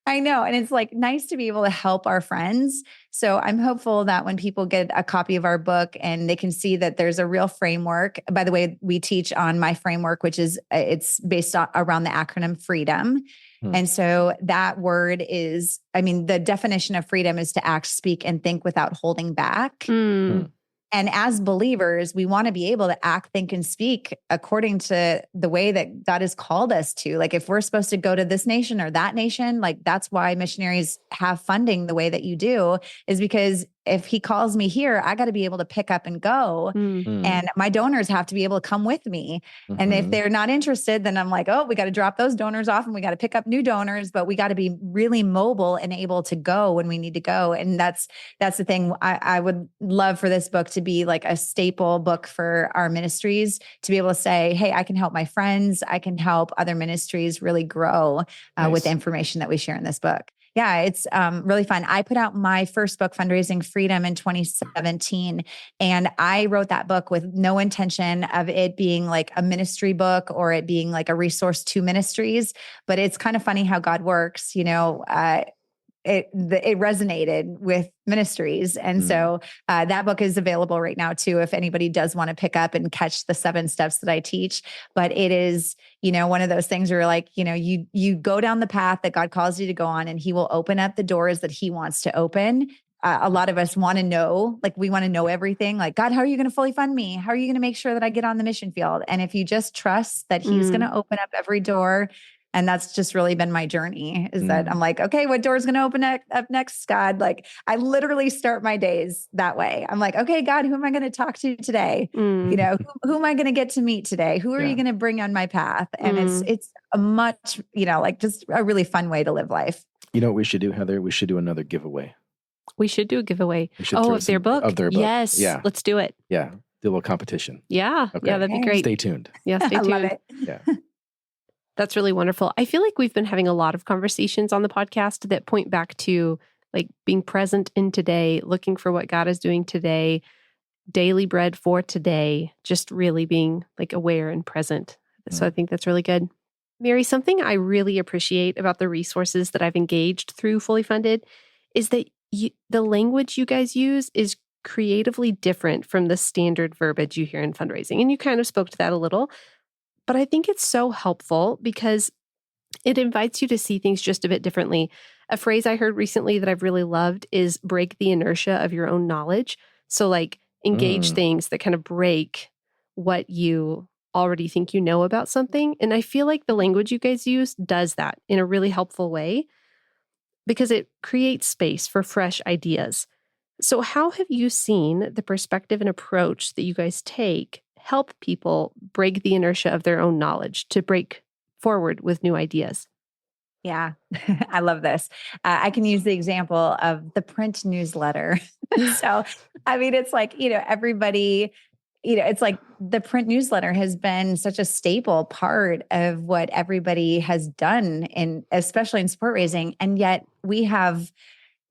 I know. And it's like nice to be able to help our friends. So I'm hopeful that when people get a copy of our book and they can see that there's a real framework. By the way, we teach on my framework, which is it's based around the acronym freedom. And so that word is, the definition of freedom is to act, speak, and think without holding back. And as believers, we want to be able to act, think, and speak according to the way that God has called us to. Like if we're supposed to go to this nation or that nation, like that's why missionaries have funding the way that you do, is because if he calls me here, I got to be able to pick up and go. And my donors have to be able to come with me. And if they're not interested, then I'm like, oh, we got to drop those donors off and we got to pick up new donors, but we got to be really mobile and able to go when we need to go. And that's the thing. I would love for this book to be like a staple book for our ministries, to be able to say, hey, I can help my friends. I can help other ministries really grow with the information that we share in this book. Yeah, it's really fun. I put out my first book, Fundraising Freedom, in 2017. And I wrote that book with no intention of it being like a ministry book or it being like a resource to ministries. But it's kind of funny how God works, it resonated with ministries. And so that book is available right now too, if anybody does want to pick up and catch the 7 steps that I teach. But it is, one of those things where like, you go down the path that God calls you to go on, and he will open up the doors that he wants to open. A lot of us want to know, like we want to know everything. Like, God, how are you going to fully fund me? How are you going to make sure that I get on the mission field? And if you just trust that he's going to open up every door. And that's just really been my journey, is that I'm like, okay, what door is going to open up next, God? Like I literally start my days that way. I'm like, okay, God, who am I going to talk to today? Who am I going to get to meet today? Who are you going to bring on my path? And it's a much, like just a really fun way to live life. You know what we should do, Heather? We should do another giveaway. We should do a giveaway. Of their book? Of their book. Yes. Yeah. Let's do it. Yeah. Do a little competition. Yeah. Okay. Yeah, that'd be great. Stay tuned. Yeah, stay tuned. I love it. Yeah. That's really wonderful. I feel like we've been having a lot of conversations on the podcast that point back to like being present in today, looking for what God is doing today, daily bread for today, just really being like aware and present. So I think that's really good. Mary, something I really appreciate about the resources that I've engaged through Fully Funded is that the language you guys use is creatively different from the standard verbiage you hear in fundraising. And you kind of spoke to that a little, but I think it's so helpful because it invites you to see things just a bit differently. A phrase I heard recently that I've really loved is break the inertia of your own knowledge. So like engage things that kind of break what you already think you know about something. And I feel like the language you guys use does that in a really helpful way because it creates space for fresh ideas. So how have you seen the perspective and approach that you guys take help people break the inertia of their own knowledge to break forward with new ideas? Yeah, I love this. I can use the example of the print newsletter. So, I mean, it's like, everybody, it's like the print newsletter has been such a staple part of what everybody has done especially in support raising. And yet we have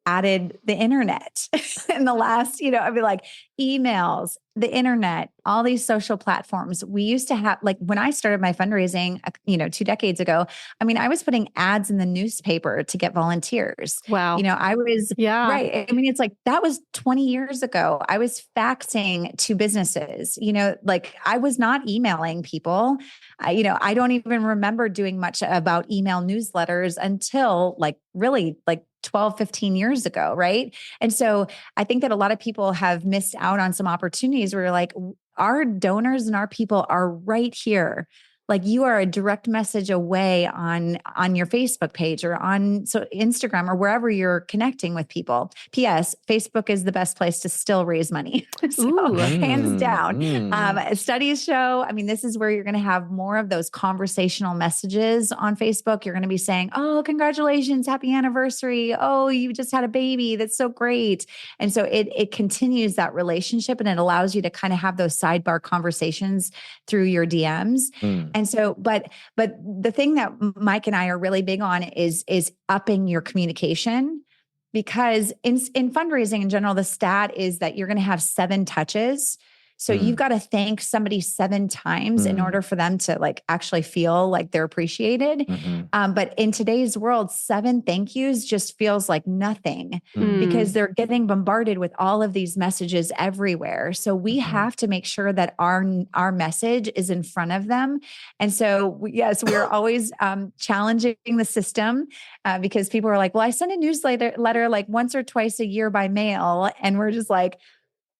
added the internet in the last, I mean, like emails, the internet, all these social platforms. We used to have, like when I started my fundraising, 2 decades ago, I mean, I was putting ads in the newspaper to get volunteers. Wow. I was, right. I mean, it's like, that was 20 years ago. I was faxing to businesses, like I was not emailing people. I don't even remember doing much about email newsletters until really 12, 15 years ago. Right. And so I think that a lot of people have missed out on some opportunities where like our donors and our people are right here. Like you are a direct message away on your Facebook page or on Instagram or wherever you're connecting with people. P.S. Facebook is the best place to still raise money. Hands down. Studies show, I mean, this is where you're going to have more of those conversational messages on Facebook. You're going to be saying, oh, congratulations, happy anniversary. Oh, you just had a baby. That's so great. And so it continues that relationship and it allows you to kind of have those sidebar conversations through your DMs. And so, but the thing that Mike and I are really big on is upping your communication, because in fundraising in general, the stat is that you're going to have 7 touches. So you've got to thank somebody 7 times in order for them to actually feel like they're appreciated. But in today's world, 7 thank yous just feels like nothing because they're getting bombarded with all of these messages everywhere. So we have to make sure that our message is in front of them. And so yes, we're always challenging the system because people are like, well, I send a newsletter like once or twice a year by mail. And we're just like,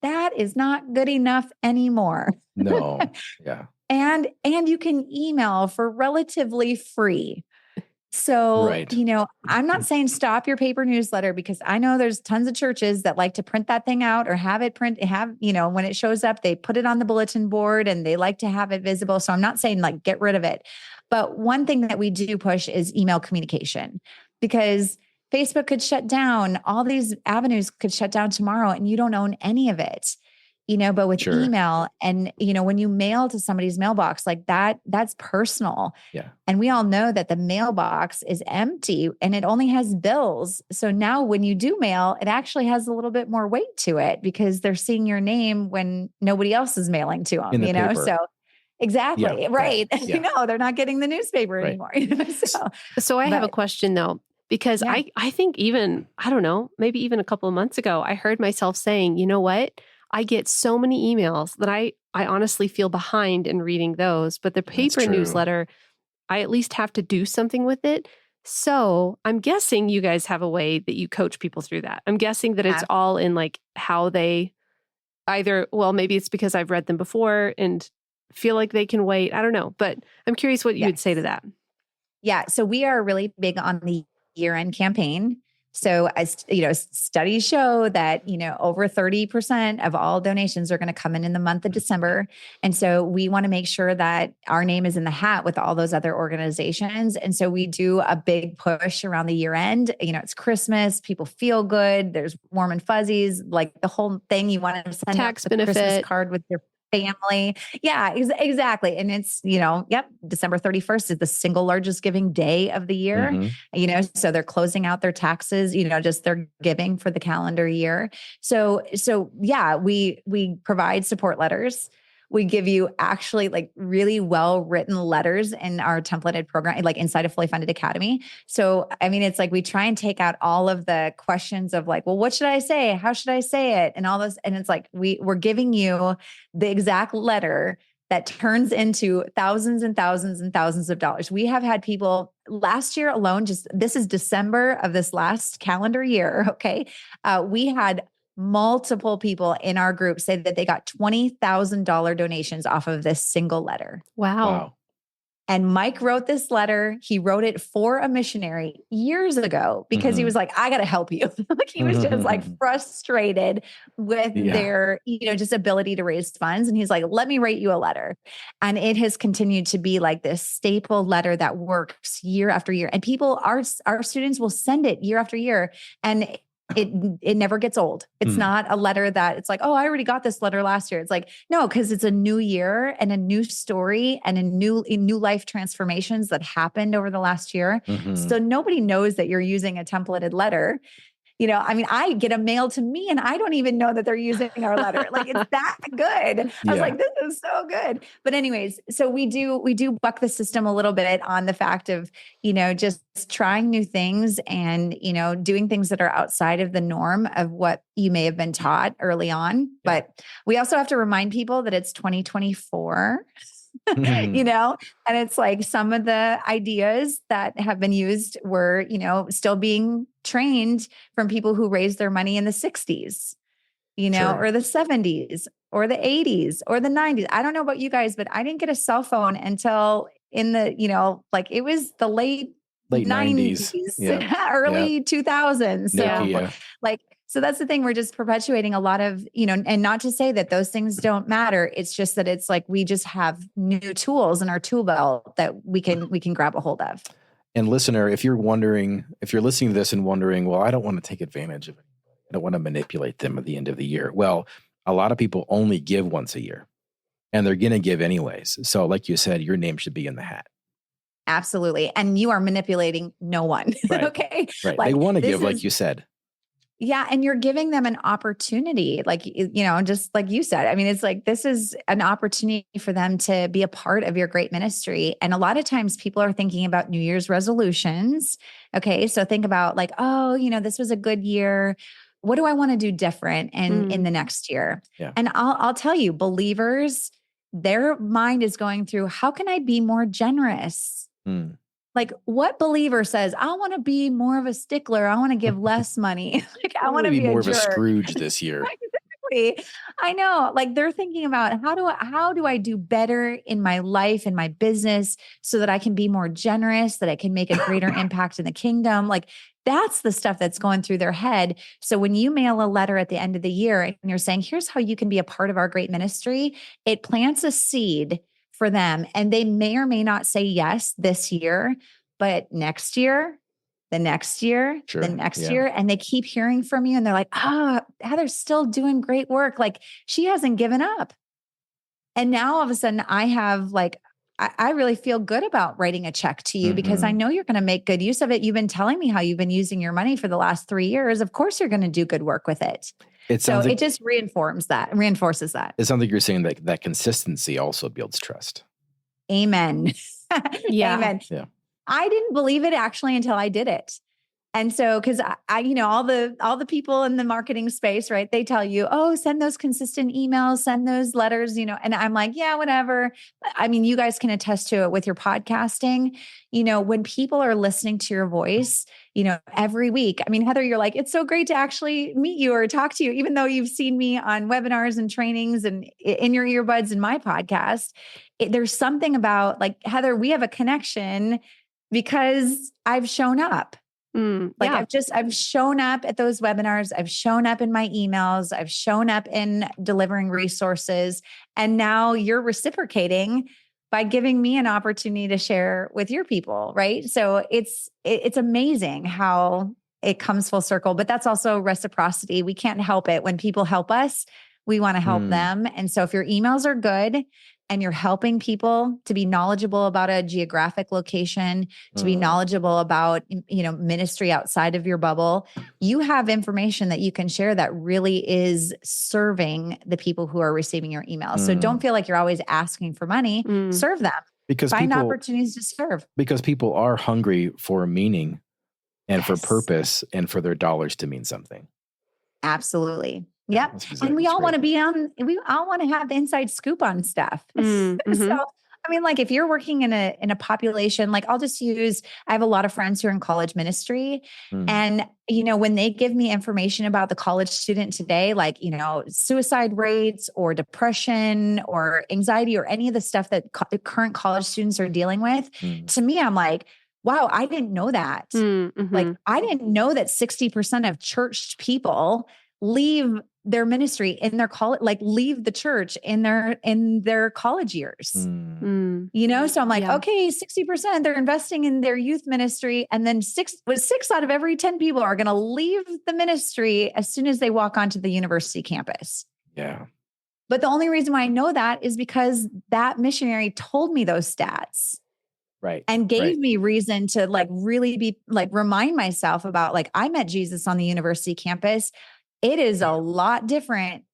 that is not good enough anymore. No. Yeah. And you can email for relatively free. So, I'm not saying stop your paper newsletter because I know there's tons of churches that like to print that thing out or have it when it shows up, they put it on the bulletin board and they like to have it visible. So I'm not saying get rid of it. But one thing that we do push is email communication, because Facebook could shut down. All these avenues could shut down tomorrow and you don't own any of it, but with email and, when you mail to somebody's mailbox like that's personal. Yeah. And we all know that the mailbox is empty and it only has bills. So now when you do mail, it actually has a little bit more weight to it because they're seeing your name when nobody else is mailing to them, paper. So exactly. Yeah, right. Yeah. They're not getting the newspaper anymore. So I have a question though. Because I think even, I don't know, maybe even a couple of months ago, I heard myself saying, you know what? I get so many emails that I honestly feel behind in reading those. But the paper newsletter, I at least have to do something with it. So I'm guessing you guys have a way that you coach people through that. I'm guessing that it's all in how they maybe it's because I've read them bbefore and feel like they can wait. I don't know. But I'm curious what you would say to that. Yeah. So we are really big on the year-end campaign. So as studies show that, over 30% of all donations are going to come in the month of December. And so we want to make sure that our name is in the hat with all those other organizations. And so we do a big push around the year end. It's Christmas, people feel good. There's warm and fuzzies, like the whole thing. You want to send tax out the benefit Christmas card with your family. Yeah, exactly. And it's, December 31st is the single largest giving day of the year, so they're closing out their taxes, just their giving for the calendar year. So yeah, we provide support letters. We give you actually like really well-written letters in our templated program, like inside of Fully Funded Academy. So, I mean, it's like we try and take out all of the questions of like, well, what should I say? How should I say it? And all this. And it's like, we're giving you the exact letter that turns into thousands and thousands and thousands of dollars. We have had people last year alone, this is December of this last calendar year. Okay. We had multiple people in our group say that they got $20,000 donations off of this single letter. Wow. And Mike wrote this letter. He wrote it for a missionary years ago because he was like, I got to help you. Like he was just like frustrated with their, just ability to raise funds. And he's like, let me write you a letter. And it has continued to be like this staple letter that works year after year. And our students will send it year after year. And it never gets old. It's not a letter that it's like, oh, I already got this letter last year. It's like, no, because it's a new year and a new story and a new life transformations that happened over the last year. So nobody knows that you're using a templated letter. I mean, I get a mail to me and I don't even know that they're using our letter. Like it's that good. I was like, this is so good. But anyways, so we do buck the system a little bit on the fact of, just trying new things and, doing things that are outside of the norm of what you may have been taught early on. But we also have to remind people that it's 2024. And it's like some of the ideas that have been used were, still being trained from people who raised their money in the 60s, or the 70s or the 80s or the 90s. I don't know about you guys, but I didn't get a cell phone until in the, it was the late 90s, early 2000s. So so that's the thing. We're just perpetuating a lot of, and not to say that those things don't matter. It's just that it's like, we just have new tools in our tool belt that we can grab a hold of. And listener, if you're listening to this and wondering, well, I don't want to take advantage of it. I don't want to manipulate them at the end of the year. Well, a lot of people only give once a year and they're going to give anyways. So like you said, your name should be in the hat. Absolutely. And you are manipulating no one. Right. Okay. Right. They want to give, like you said. Yeah. And you're giving them an opportunity, like, just like you said, I mean, it's like, this is an opportunity for them to be a part of your great ministry. And a lot of times people are thinking about New Year's resolutions. Okay. So think about like, oh, this was a good year. What do I want to do different in the next year? Yeah. And I'll tell you, believers, their mind is going through, how can I be more generous? Like what believer says, I want to be more of a stickler. I want to give less money. Like I want to be more a of a Scrooge this year. Exactly. I know. Like they're thinking about how do I do better in my life and my business so that I can be more generous, that I can make a greater impact in the kingdom. Like that's the stuff that's going through their head. So when you mail a letter at the end of the year and you're saying, here's how you can be a part of our great ministry, it plants a seed for them. And they may or may not say yes this year, but next year, the next year, the next year, and they keep hearing from you and they're like, Heather's still doing great work. Like she hasn't given up. And now all of a sudden I have like, I really feel good about writing a check to you because I know you're going to make good use of it. You've been telling me how you've been using your money for the last 3 years. Of course, you're going to do good work with it. It just reinforces that. It sounds like you're saying that consistency also builds trust. Amen. Yeah. Amen. Yeah. I didn't believe it actually until I did it. And so, cause I, all the people in the marketing space, right. They tell you, oh, send those consistent emails, send those letters, and I'm like, yeah, whatever. I mean, you guys can attest to it with your podcasting, when people are listening to your voice, every week. I mean, Heather, you're like, it's so great to actually meet you or talk to you, even though you've seen me on webinars and trainings and in your earbuds in my podcast. There's something about like, Heather, we have a connection because I've shown up. I've shown up at those webinars. I've shown up in my emails. I've shown up in delivering resources. And now you're reciprocating by giving me an opportunity to share with your people. Right. So it's amazing how it comes full circle, but that's also reciprocity. We can't help it. When people help us, we want to help them. And so if your emails are good and you're helping people to be knowledgeable about a geographic location, to be knowledgeable about, ministry outside of your bubble, you have information that you can share that really is serving the people who are receiving your emails. So don't feel like you're always asking for money. Serve them. Because find opportunities to serve. Because people are hungry for meaning and for purpose and for their dollars to mean something. Absolutely. Yep. And we all want to we all want to have the inside scoop on stuff. So, I mean, like if you're working in a population, like I have a lot of friends who are in college ministry and, when they give me information about the college student today, like, suicide rates or depression or anxiety or any of the stuff that current college students are dealing with, to me, I'm like, wow, I didn't know that. Like, I didn't know that 60% of church people leave their ministry in their college, like leave the church in their college years. So I'm like, okay, 60%, they're investing in their youth ministry. And then six out of every 10 people are going to leave the ministry as soon as they walk onto the university campus. Yeah. But the only reason why I know that is because that missionary told me those stats. Right. And gave me reason to like really be like, remind myself about like, I met Jesus on the university campus. It is a lot different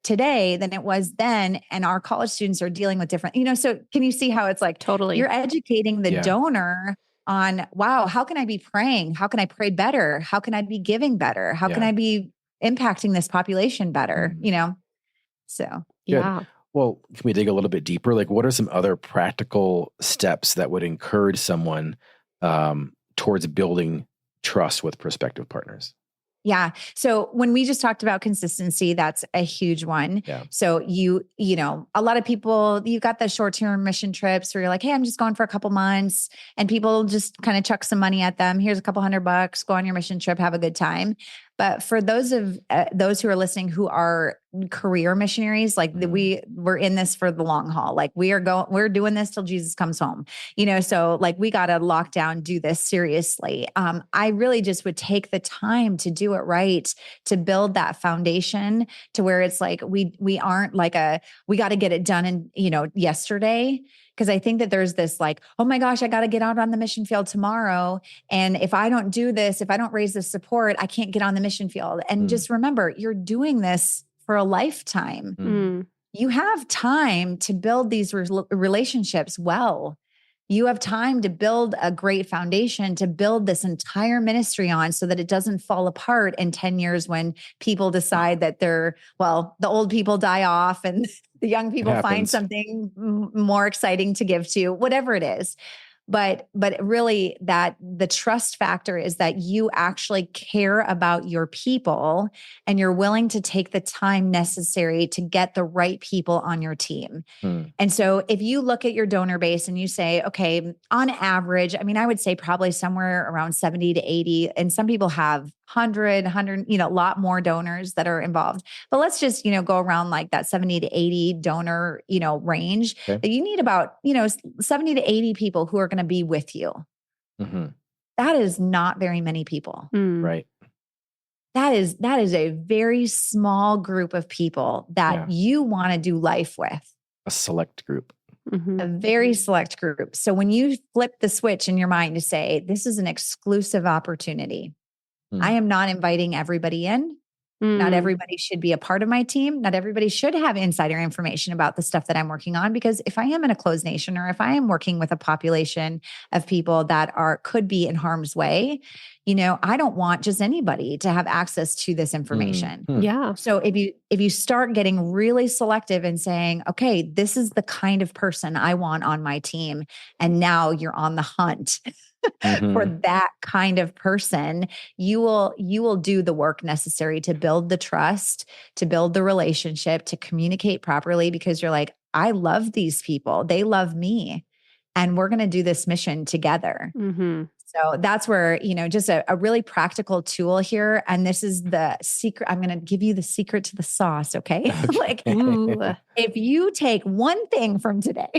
today than it was then. And our college students are dealing with different, so can you see how it's like, totally, you're educating the donor on, wow, how can I be praying? How can I pray better? How can I be giving better? How can I be impacting this population better? So, yeah. Well, can we dig a little bit deeper? Like, what are some other practical steps that would encourage someone towards building trust with prospective partners? Yeah. So when we just talked about consistency, that's a huge one. Yeah. So a lot of people, you've got the short-term mission trips where you're like, hey, I'm just going for a couple months, and people just kind of chuck some money at them. Here's a couple $100, go on your mission trip, have a good time. But for those who are listening who are career missionaries, like we're in this for the long haul. Like we're doing this till Jesus comes home, so like we got to lock down, do this seriously. I really just would take the time to do it right, to build that foundation to where it's like, we aren't like we got to get it done in, yesterday. Because I think that there's this like, oh my gosh, I got to get out on the mission field tomorrow. And if I don't do this, if I don't raise this support, I can't get on the mission field. And just remember, you're doing this for a lifetime. You have time to build these relationships well. You have time to build a great foundation, to build this entire ministry on so that it doesn't fall apart in 10 years when people decide that the old people die off and the young people find something more exciting to give to, whatever it is. But really that the trust factor is that you actually care about your people and you're willing to take the time necessary to get the right people on your team. And so if you look at your donor base and you say, okay, on average, I mean, I would say probably somewhere around 70 to 80, and some people have 100, a lot more donors that are involved. But let's just, go around like that 70 to 80 donor, range. Okay. You need about, 70 to 80 people who are going to be with you. That is not very many people. Right. That is a very small group of people that you want to do life with. A select group. A very select group. So when you flip the switch in your mind to say, this is an exclusive opportunity, I am not inviting everybody in. Not everybody should be a part of my team. Not everybody should have insider information about the stuff that I'm working on, because if I am in a closed nation or if I am working with a population of people that could be in harm's way, I don't want just anybody to have access to this information. Yeah. So if you start getting really selective and saying, okay, this is the kind of person I want on my team, and now you're on the hunt for that kind of person, you will do the work necessary to build the trust, to build the relationship, to communicate properly, because you're like, I love these people. They love me. And we're going to do this mission together. So that's where, just a really practical tool here. And this is the secret. I'm going to give you the secret to the sauce. Okay. Like, if you take one thing from today,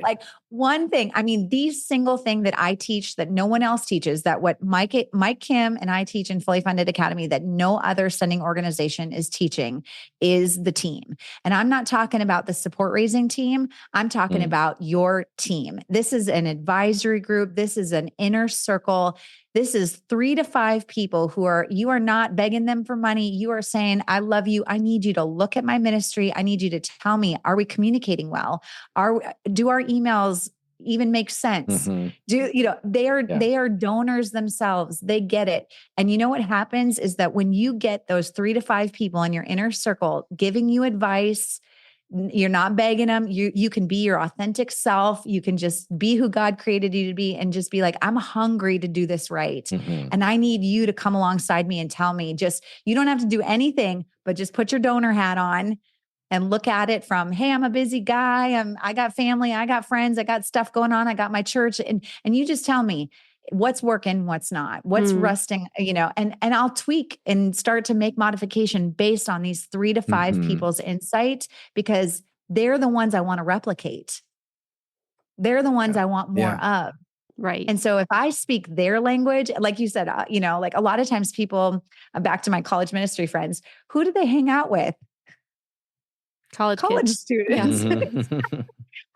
like one thing, I mean, the single thing that I teach that no one else teaches, that what Mike Kim and I teach in Fully Funded Academy that no other sending organization is teaching is the team. And I'm not talking about the support raising team. I'm talking about your team. This is an advisory group. This is an inner circle. This is 3 to 5 people you are not begging them for money. You are saying, I love you. I need you to look at my ministry. I need you to tell me, are we communicating well? Do our emails even make sense? They are donors themselves. They get it. And you know what happens is that when you get those 3 to 5 people in your inner circle giving you advice, you're not begging them. You can be your authentic self. You can just be who God created you to be and just be like, I'm hungry to do this right. And I need you to come alongside me and tell me, you don't have to do anything, but just put your donor hat on and look at it from, hey, I'm a busy guy. I got family, I got friends, I got stuff going on. I got my church. And you just tell me what's working, what's not, what's rusting, and I'll tweak and start to make modification based on these 3 to 5 people's insight, because they're the ones I want to replicate. They're the ones I want more of. Right. And so if I speak their language, like you said, like a lot of times people, back to my college ministry friends, who do they hang out with? College students. I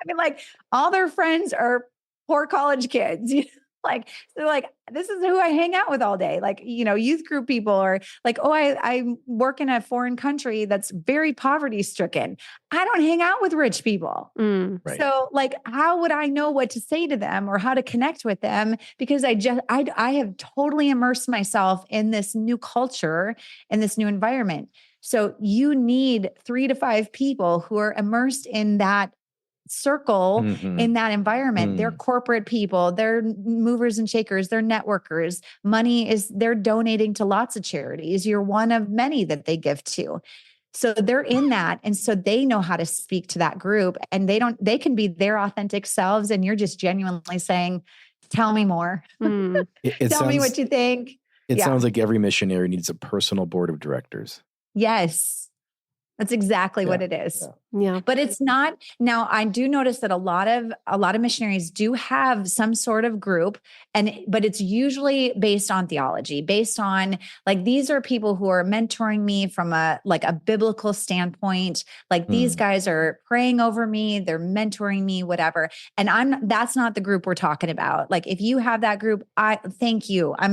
mean, like all their friends are poor college kids. Like, they're like, this is who I hang out with all day. Like, youth group people, or like, oh, I work in a foreign country that's very poverty stricken. I don't hang out with rich people. Right. So like, how would I know what to say to them or how to connect with them? Because I have totally immersed myself in this new culture and this new environment. So you need 3 to 5 people who are immersed in that circle, in that environment. They're corporate people, they're movers and shakers, they're networkers. They're donating to lots of charities. You're one of many that they give to. So they're in that. And so they know how to speak to that group, and they can be their authentic selves. And you're just genuinely saying, tell me more. Tell me what you think. It sounds like every missionary needs a personal board of directors. Yes. That's exactly what it is. Yeah. But it's not. Now, I do notice that a lot of missionaries do have some sort of group, but it's usually based on theology, based on like, these are people who are mentoring me from a biblical standpoint. Like these guys are praying over me, they're mentoring me, whatever. And that's not the group we're talking about. Like, if you have that group, thank you. I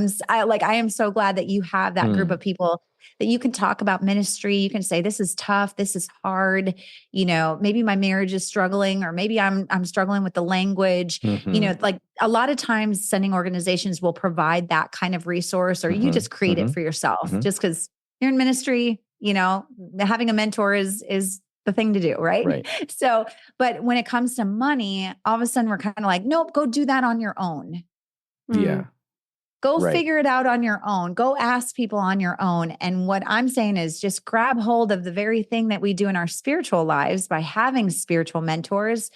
am so glad that you have that group of people that you can talk about ministry. You can say, this is tough. This is hard. Maybe my marriage is struggling, or maybe I'm struggling with the language. Like a lot of times sending organizations will provide that kind of resource, or you just create it for yourself just because you're in ministry. Having a mentor is the thing to do. Right. So, but when it comes to money, all of a sudden we're kind of like, nope, go do that on your own. Yeah. Go figure it out on your own. Go ask people on your own. And what I'm saying is just grab hold of the very thing that we do in our spiritual lives by having spiritual mentors.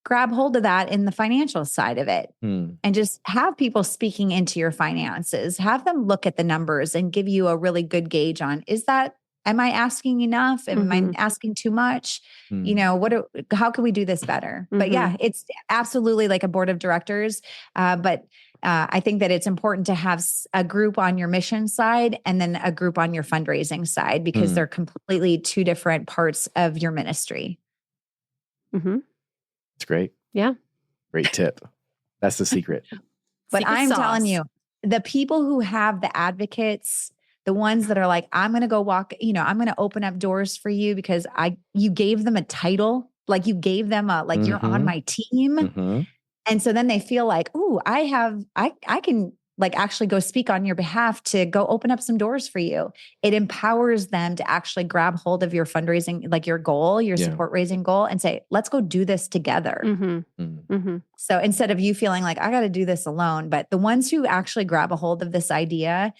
Grab hold of that in the financial side of it, and just have people speaking into your finances. Have them look at the numbers and give you a really good gauge on, am I asking enough? Am I asking too much? How can we do this better? But yeah, it's absolutely like a board of directors. But I think that it's important to have a group on your mission side and then a group on your fundraising side, because they're completely 2 different parts of your ministry. It's great. Yeah. Great tip. That's the secret. But I'm telling you, the people who have the advocates, the ones that are like, I'm going to go walk, I'm going to open up doors for you because you gave them a title, like you gave them you're on my team. And so then they feel like, ooh, I can like actually go speak on your behalf to go open up some doors for you. It empowers them to actually grab hold of your fundraising, like your goal, your support raising goal, and say, let's go do this together. So instead of you feeling like I got to do this alone, but the ones who actually grab a hold of this idea,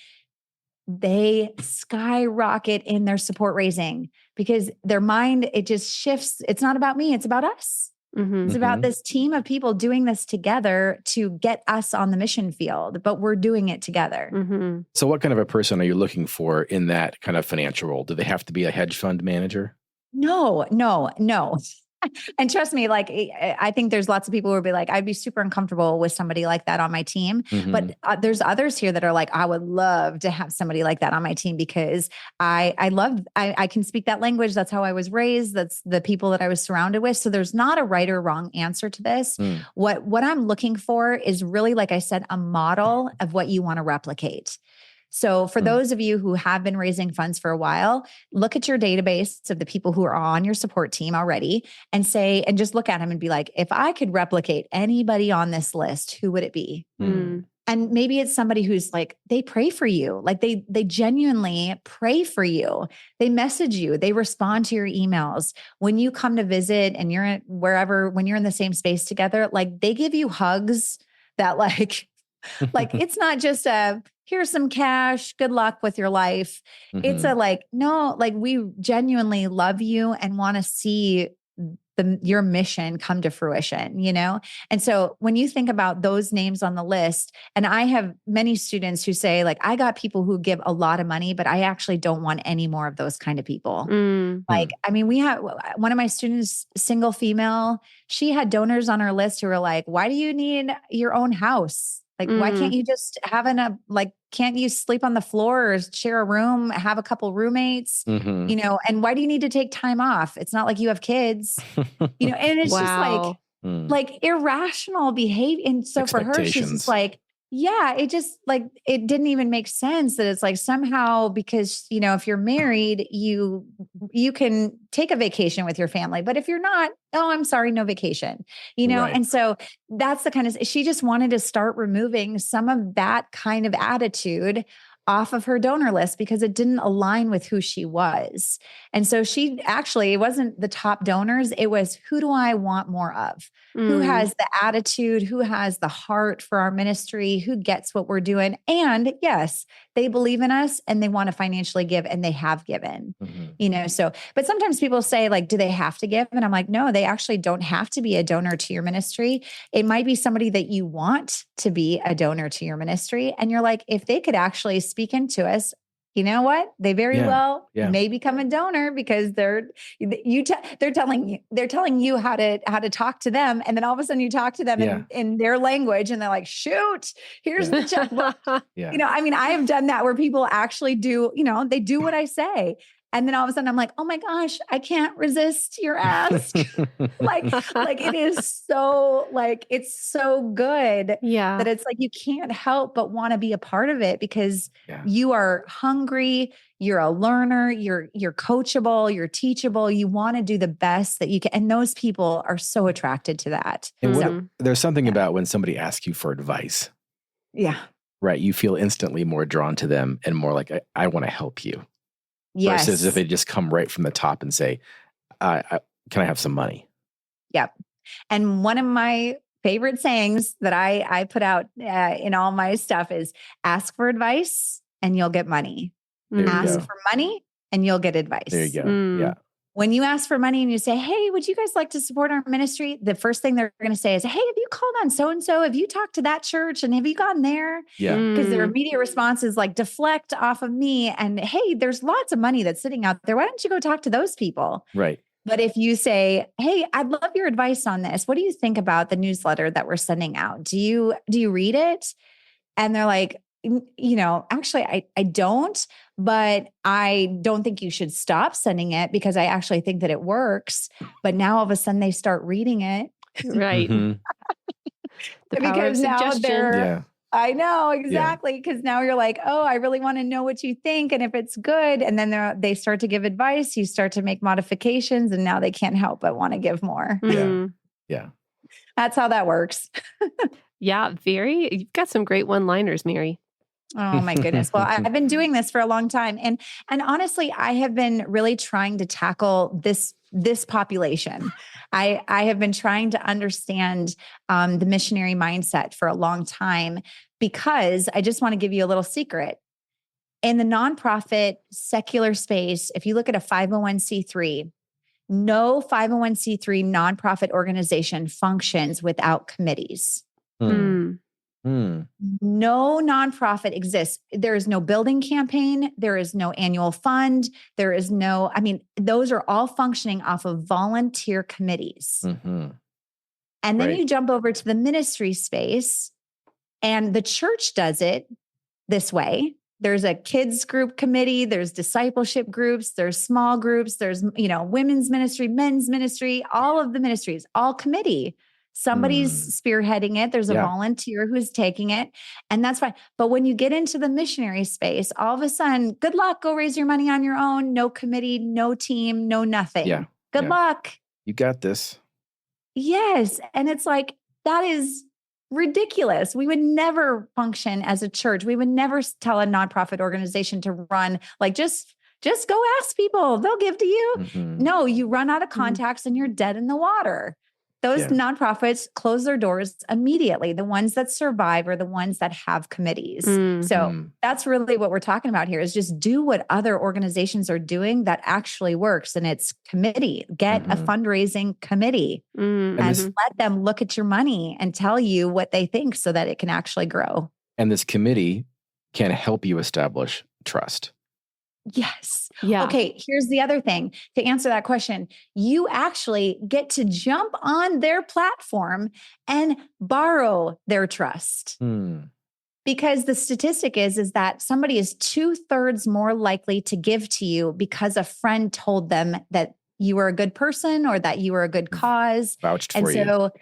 they skyrocket in their support raising, because their mind, it just shifts. It's not about me. It's about us. It's about this team of people doing this together to get us on the mission field, but we're doing it together. So what kind of a person are you looking for in that kind of financial role? Do they have to be a hedge fund manager? No. And trust me, like, I think there's lots of people who would be like, I'd be super uncomfortable with somebody like that on my team. Mhm. But there's others here that are like, I would love to have somebody like that on my team because I can speak that language. That's how I was raised. That's the people that I was surrounded with. So there's not a right or wrong answer to this. Mm. What I'm looking for is really, like I said, a model of what you want to replicate. So for those of you who have been raising funds for a while, look at your database of the people who are on your support team already and just look at them and be like, if I could replicate anybody on this list, who would it be? Mm. And maybe it's somebody who's like, they pray for you. Like they genuinely pray for you. They message you, they respond to your emails. When you come to visit and you're when you're in the same space together, like they give you hugs that like it's not just here's some cash, good luck with your life. It's no, like we genuinely love you and want to see your mission come to fruition, you know? And so when you think about those names on the list, and I have many students who say like, I got people who give a lot of money, but I actually don't want any more of those kind of people. Like, I mean, we have one of my students, single female, she had donors on her list who were like, why do you need your own house? Like, why can't you just can't you sleep on the floor or share a room, have a couple roommates, you know, and why do you need to take time off? It's not like you have kids, you know, and it's just like irrational behavior. And so for her, she's just like, yeah, it just like, it didn't even make sense that it's like somehow because, you know, if you're married, you can take a vacation with your family, but if you're not, oh, I'm sorry, no vacation, you know? Right. And so that's the kind of, she just wanted to start removing some of that kind of attitude off of her donor list because it didn't align with who she was. And so it wasn't the top donors. It was, who do I want more of? Who has the attitude? Who has the heart for our ministry? Who gets what we're doing? And yes, they believe in us and they want to financially give and they have given, you know? So, but sometimes people say like, do they have to give? And I'm like, no, they actually don't have to be a donor to your ministry. It might be somebody that you want to be a donor to your ministry. And you're like, if they could actually speak into us, you know what? They very well may become a donor because they're telling you how to talk to them. And then all of a sudden you talk to them in their language and they're like, shoot, here's the checkbook. You know, I mean, I have done that where people actually do, you know, they do what I say. And then all of a sudden I'm like, oh my gosh, I can't resist your ask. like it is so it's so good that it's like, you can't help but want to be a part of it because you are hungry. You're a learner. You're coachable. You're teachable. You want to do the best that you can. And those people are so attracted to that. And there's something about when somebody asks you for advice. Yeah. Right. You feel instantly more drawn to them and more like, I want to help you. Yes. Versus if they just come right from the top and say, can I have some money? Yep. And one of my favorite sayings that I put out in all my stuff is ask for advice and you'll get money. Ask for money and you'll get advice. There you go. Yeah. When you ask for money and you say, hey, would you guys like to support our ministry? The first thing they're going to say is, hey, have you called on so-and-so? Have you talked to that church? And have you gone there? Yeah. Because their immediate response is like, deflect off of me. And hey, there's lots of money that's sitting out there. Why don't you go talk to those people? Right. But if you say, hey, I'd love your advice on this. What do you think about the newsletter that we're sending out? Do you read it? And they're like, you know, actually, I don't, but I don't think you should stop sending it because I actually think that it works. But now all of a sudden they start reading it. Right. Mm-hmm. The power of suggestion. I know, exactly. Because now you're like, oh, I really want to know what you think. And if it's good, and then they start to give advice, you start to make modifications, and now they can't help but want to give more. Yeah. That's how that works. You've got some great one-liners, Mary. Oh my goodness. Well, I've been doing this for a long time. And honestly, I have been really trying to tackle this population. I have been trying to understand the missionary mindset for a long time because I just want to give you a little secret. In the nonprofit secular space, if you look at a 501c3, no 501c3 nonprofit organization functions without committees. No nonprofit exists. There is no building campaign. There is no annual fund. There is no, I mean, those are all functioning off of volunteer committees. Mm-hmm. And then Right. you jump over to the ministry space, and the church does it this way. There's a kids group committee, there's discipleship groups, there's small groups, there's, women's ministry, men's ministry, all of the ministries, all committee. Somebody's spearheading it. There's a volunteer who's taking it, and that's fine. But when you get into the missionary space, all of a sudden, good luck, go raise your money on your own. No committee, no team, no nothing. Yeah. Good luck. You got this. Yes. And it's like, that is ridiculous. We would never function as a church. We would never tell a nonprofit organization to run, like, just go ask people, they'll give to you. Mm-hmm. No, you run out of contacts and you're dead in the water. Those nonprofits close their doors immediately. The ones that survive are the ones that have committees. So that's really what we're talking about here, is just do what other organizations are doing that actually works. And it's committee. Get a fundraising committee and let them look at your money and tell you what they think so that it can actually grow. And this committee can help you establish trust. Yes. Yeah. Okay. Here's the other thing to answer that question. You actually get to jump on their platform and borrow their trust. Because the statistic is that somebody is 2/3 more likely to give to you because a friend told them that you were a good person or that you were a good cause. Vouched for you.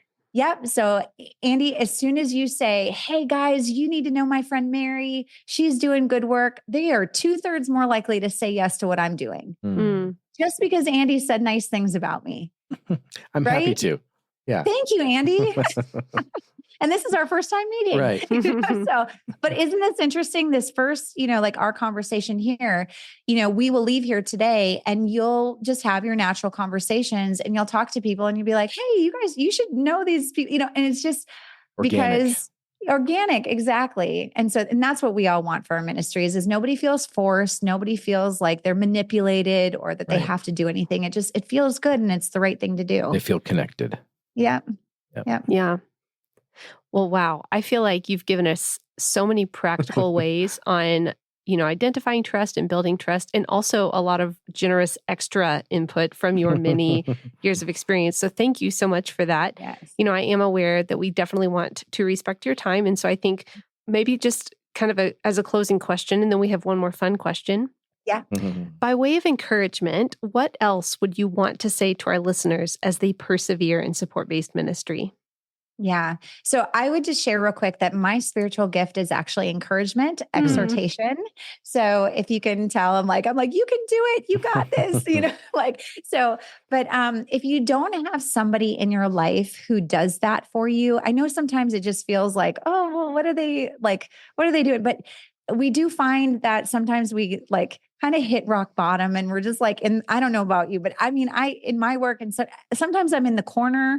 So Andy, as soon as you say, hey guys, you need to know my friend Mary, she's doing good work, they are 2/3 more likely to say yes to what I'm doing. Just because Andy said nice things about me. I'm happy to. Yeah. Thank you, Andy. And this is our first time meeting. Right. But isn't this interesting? This first, like our conversation here, we will leave here today and you'll just have your natural conversations and you'll talk to people and you'll be like, hey, you guys, you should know these people, and it's just because organic. Exactly. And that's what we all want for our ministries is nobody feels forced. Nobody feels like they're manipulated or that they have to do anything. It feels good and it's the right thing to do. They feel connected. Yeah. Yeah. Well, wow. I feel like you've given us so many practical ways on, identifying trust and building trust, and also a lot of generous extra input from your many years of experience. So thank you so much for that. Yes. I am aware that we definitely want to respect your time. And so I think maybe just kind of as a closing question, and then we have one more fun question. Yeah. By way of encouragement, what else would you want to say to our listeners as they persevere in support-based ministry? Yeah. So I would just share real quick that my spiritual gift is actually encouragement, exhortation. So if you can tell, I'm like, you can do it. You got this, but if you don't have somebody in your life who does that for you, I know sometimes it just feels like, oh, well, what are they doing? But we do find that sometimes we kind of hit rock bottom and we're just I don't know about you, but I mean, in my work, and so sometimes I'm in the corner,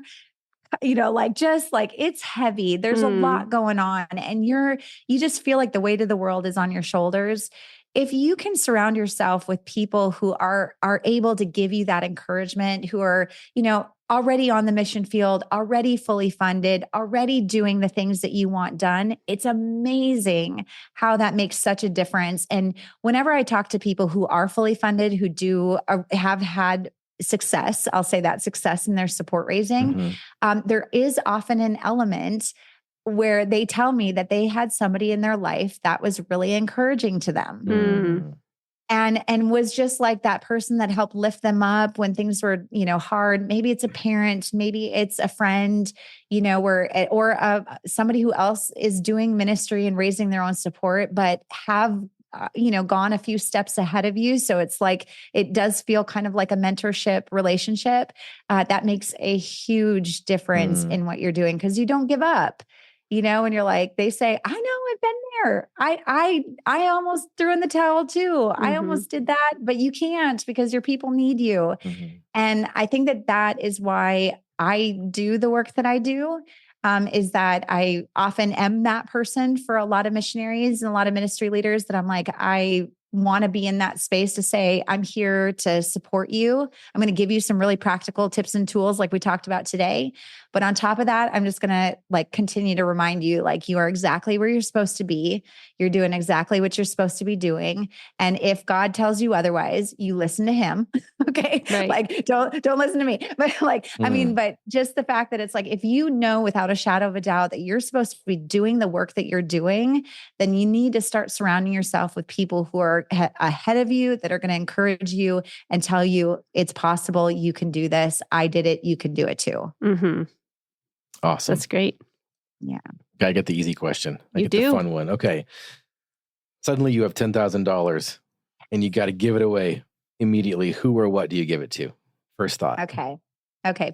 it's heavy. There's a lot going on and you just feel like the weight of the world is on your shoulders. If you can surround yourself with people who are able to give you that encouragement, who are, already on the mission field, already fully funded, already doing the things that you want done, it's amazing how that makes such a difference. And whenever I talk to people who are fully funded, who have had success, I'll say that success in their support raising, there is often an element where they tell me that they had somebody in their life that was really encouraging to them. And was just like that person that helped lift them up when things were, hard. Maybe it's a parent, maybe it's a friend, somebody who else is doing ministry and raising their own support, but have gone a few steps ahead of you. So it's it does feel kind of like a mentorship relationship. That makes a huge difference in what you're doing because you don't give up, and you're they say, I know, I've been there. I almost threw in the towel too. I almost did that, but you can't because your people need you. And I think that is why I do the work that I do. Is that I often am that person for a lot of missionaries and a lot of ministry leaders that I'm I want to be in that space to say, I'm here to support you. I'm going to give you some really practical tips and tools like we talked about today. But on top of that, I'm just going to like continue to remind you, like, you are exactly where you're supposed to be. You're doing exactly what you're supposed to be doing. And if God tells you otherwise, you listen to him. Okay. Right. Like, don't listen to me. But like, I mean, but just the fact that it's like, if you know without a shadow of a doubt that you're supposed to be doing the work that you're doing, then you need to start surrounding yourself with people who are ahead of you, that are going to encourage you and tell you it's possible. You can do this. I did it. You can do it too. Mm-hmm. Awesome. That's great. Yeah. Gotta get the easy question. I You get do. the fun one. Okay. Suddenly you have $10,000 and you got to give it away immediately. Who or what do you give it to? First thought. Okay.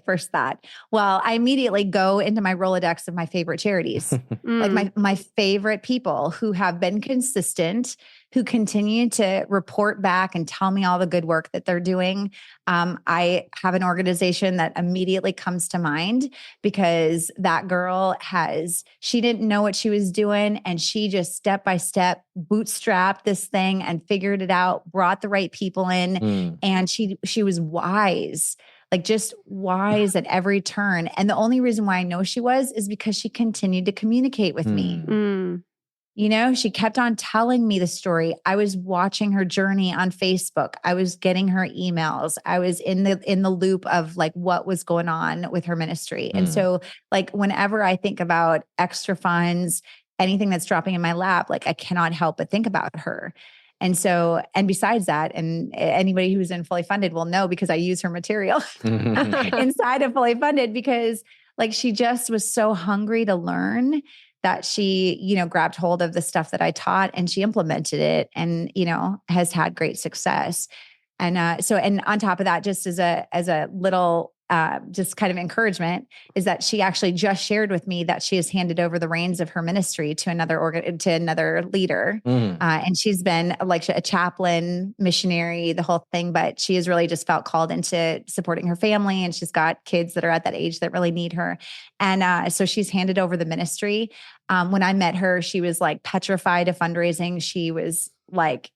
First thought. Well, I immediately go into my Rolodex of my favorite charities, like my favorite people who have been consistent, who continue to report back and tell me all the good work that they're doing. I have an organization that immediately comes to mind because that girl she didn't know what she was doing. And she just step by step bootstrapped this thing and figured it out, brought the right people in. And she was wise. Like just wise at every turn. And the only reason why I know she was is because she continued to communicate with me. You know, she kept on telling me the story. I was watching her journey on Facebook. I was getting her emails. I was in the loop of like what was going on with her ministry. And so like whenever I think about extra funds, anything that's dropping in my lap, like I cannot help but think about her. And so, and besides that, and anybody who's in Fully Funded will know because I use her material inside of Fully Funded, because like she just was so hungry to learn that she, you know, grabbed hold of the stuff that I taught and she implemented it and, you know, has had great success. And and on top of that, just as a little just kind of encouragement, is that she actually just shared with me that she has handed over the reins of her ministry to another leader. And she's been like a chaplain, missionary, the whole thing, but she has really just felt called into supporting her family. And she's got kids that are at that age that really need her. And so she's handed over the ministry. When I met her, she was like petrified of fundraising. She was like,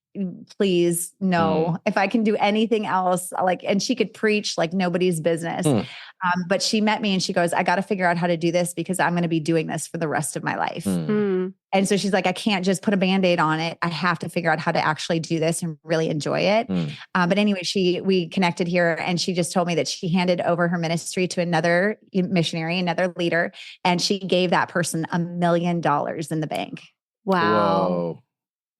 please, no, if I can do anything else, like, and she could preach like nobody's business. But she met me and she goes, I got to figure out how to do this because I'm going to be doing this for the rest of my life. And so she's like, I can't just put a Band-Aid on it. I have to figure out how to actually do this and really enjoy it. But anyway, we connected here and she just told me that she handed over her ministry to another missionary, another leader, and she gave that person $1 million in the bank. Wow. Whoa.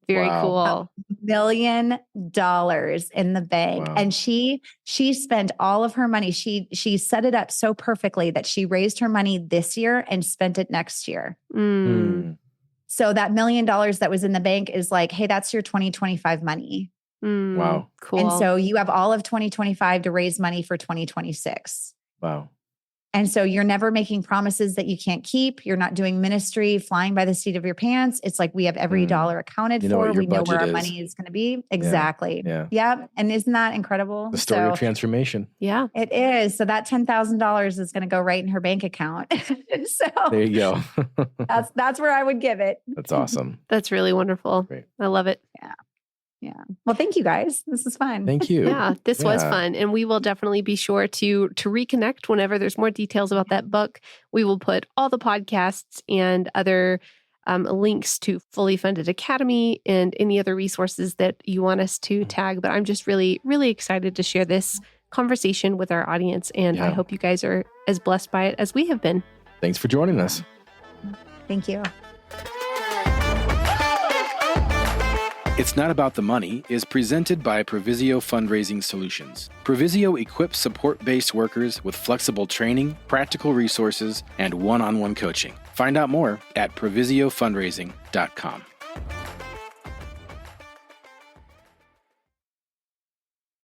Very cool. $1 million in the bank. Wow. And she spent all of her money. She set it up so perfectly that she raised her money this year and spent it next year. So that $1 million that was in the bank is like, hey, that's your 2025 money. Wow. Cool. And so you have all of 2025 to raise money for 2026. Wow. And so you're never making promises that you can't keep. You're not doing ministry, flying by the seat of your pants. It's like we have every dollar accounted for. We know where our money is going to be. Exactly. Yeah. And isn't that incredible? The story of transformation. Yeah, it is. So that $10,000 is going to go right in her bank account. So there you go. that's where I would give it. That's awesome. That's really wonderful. Great. I love it. Yeah. Well, thank you guys. This is fun. Thank you. Yeah, this was fun. And we will definitely be sure to reconnect whenever there's more details about that book. We will put all the podcasts and other links to Fully Funded Academy and any other resources that you want us to tag. But I'm just really, really excited to share this conversation with our audience. And I hope you guys are as blessed by it as we have been. Thanks for joining us. Thank you. It's Not About the Money is presented by Provisio Fundraising Solutions. Provisio equips support-based workers with flexible training, practical resources, and one-on-one coaching. Find out more at provisiofundraising.com.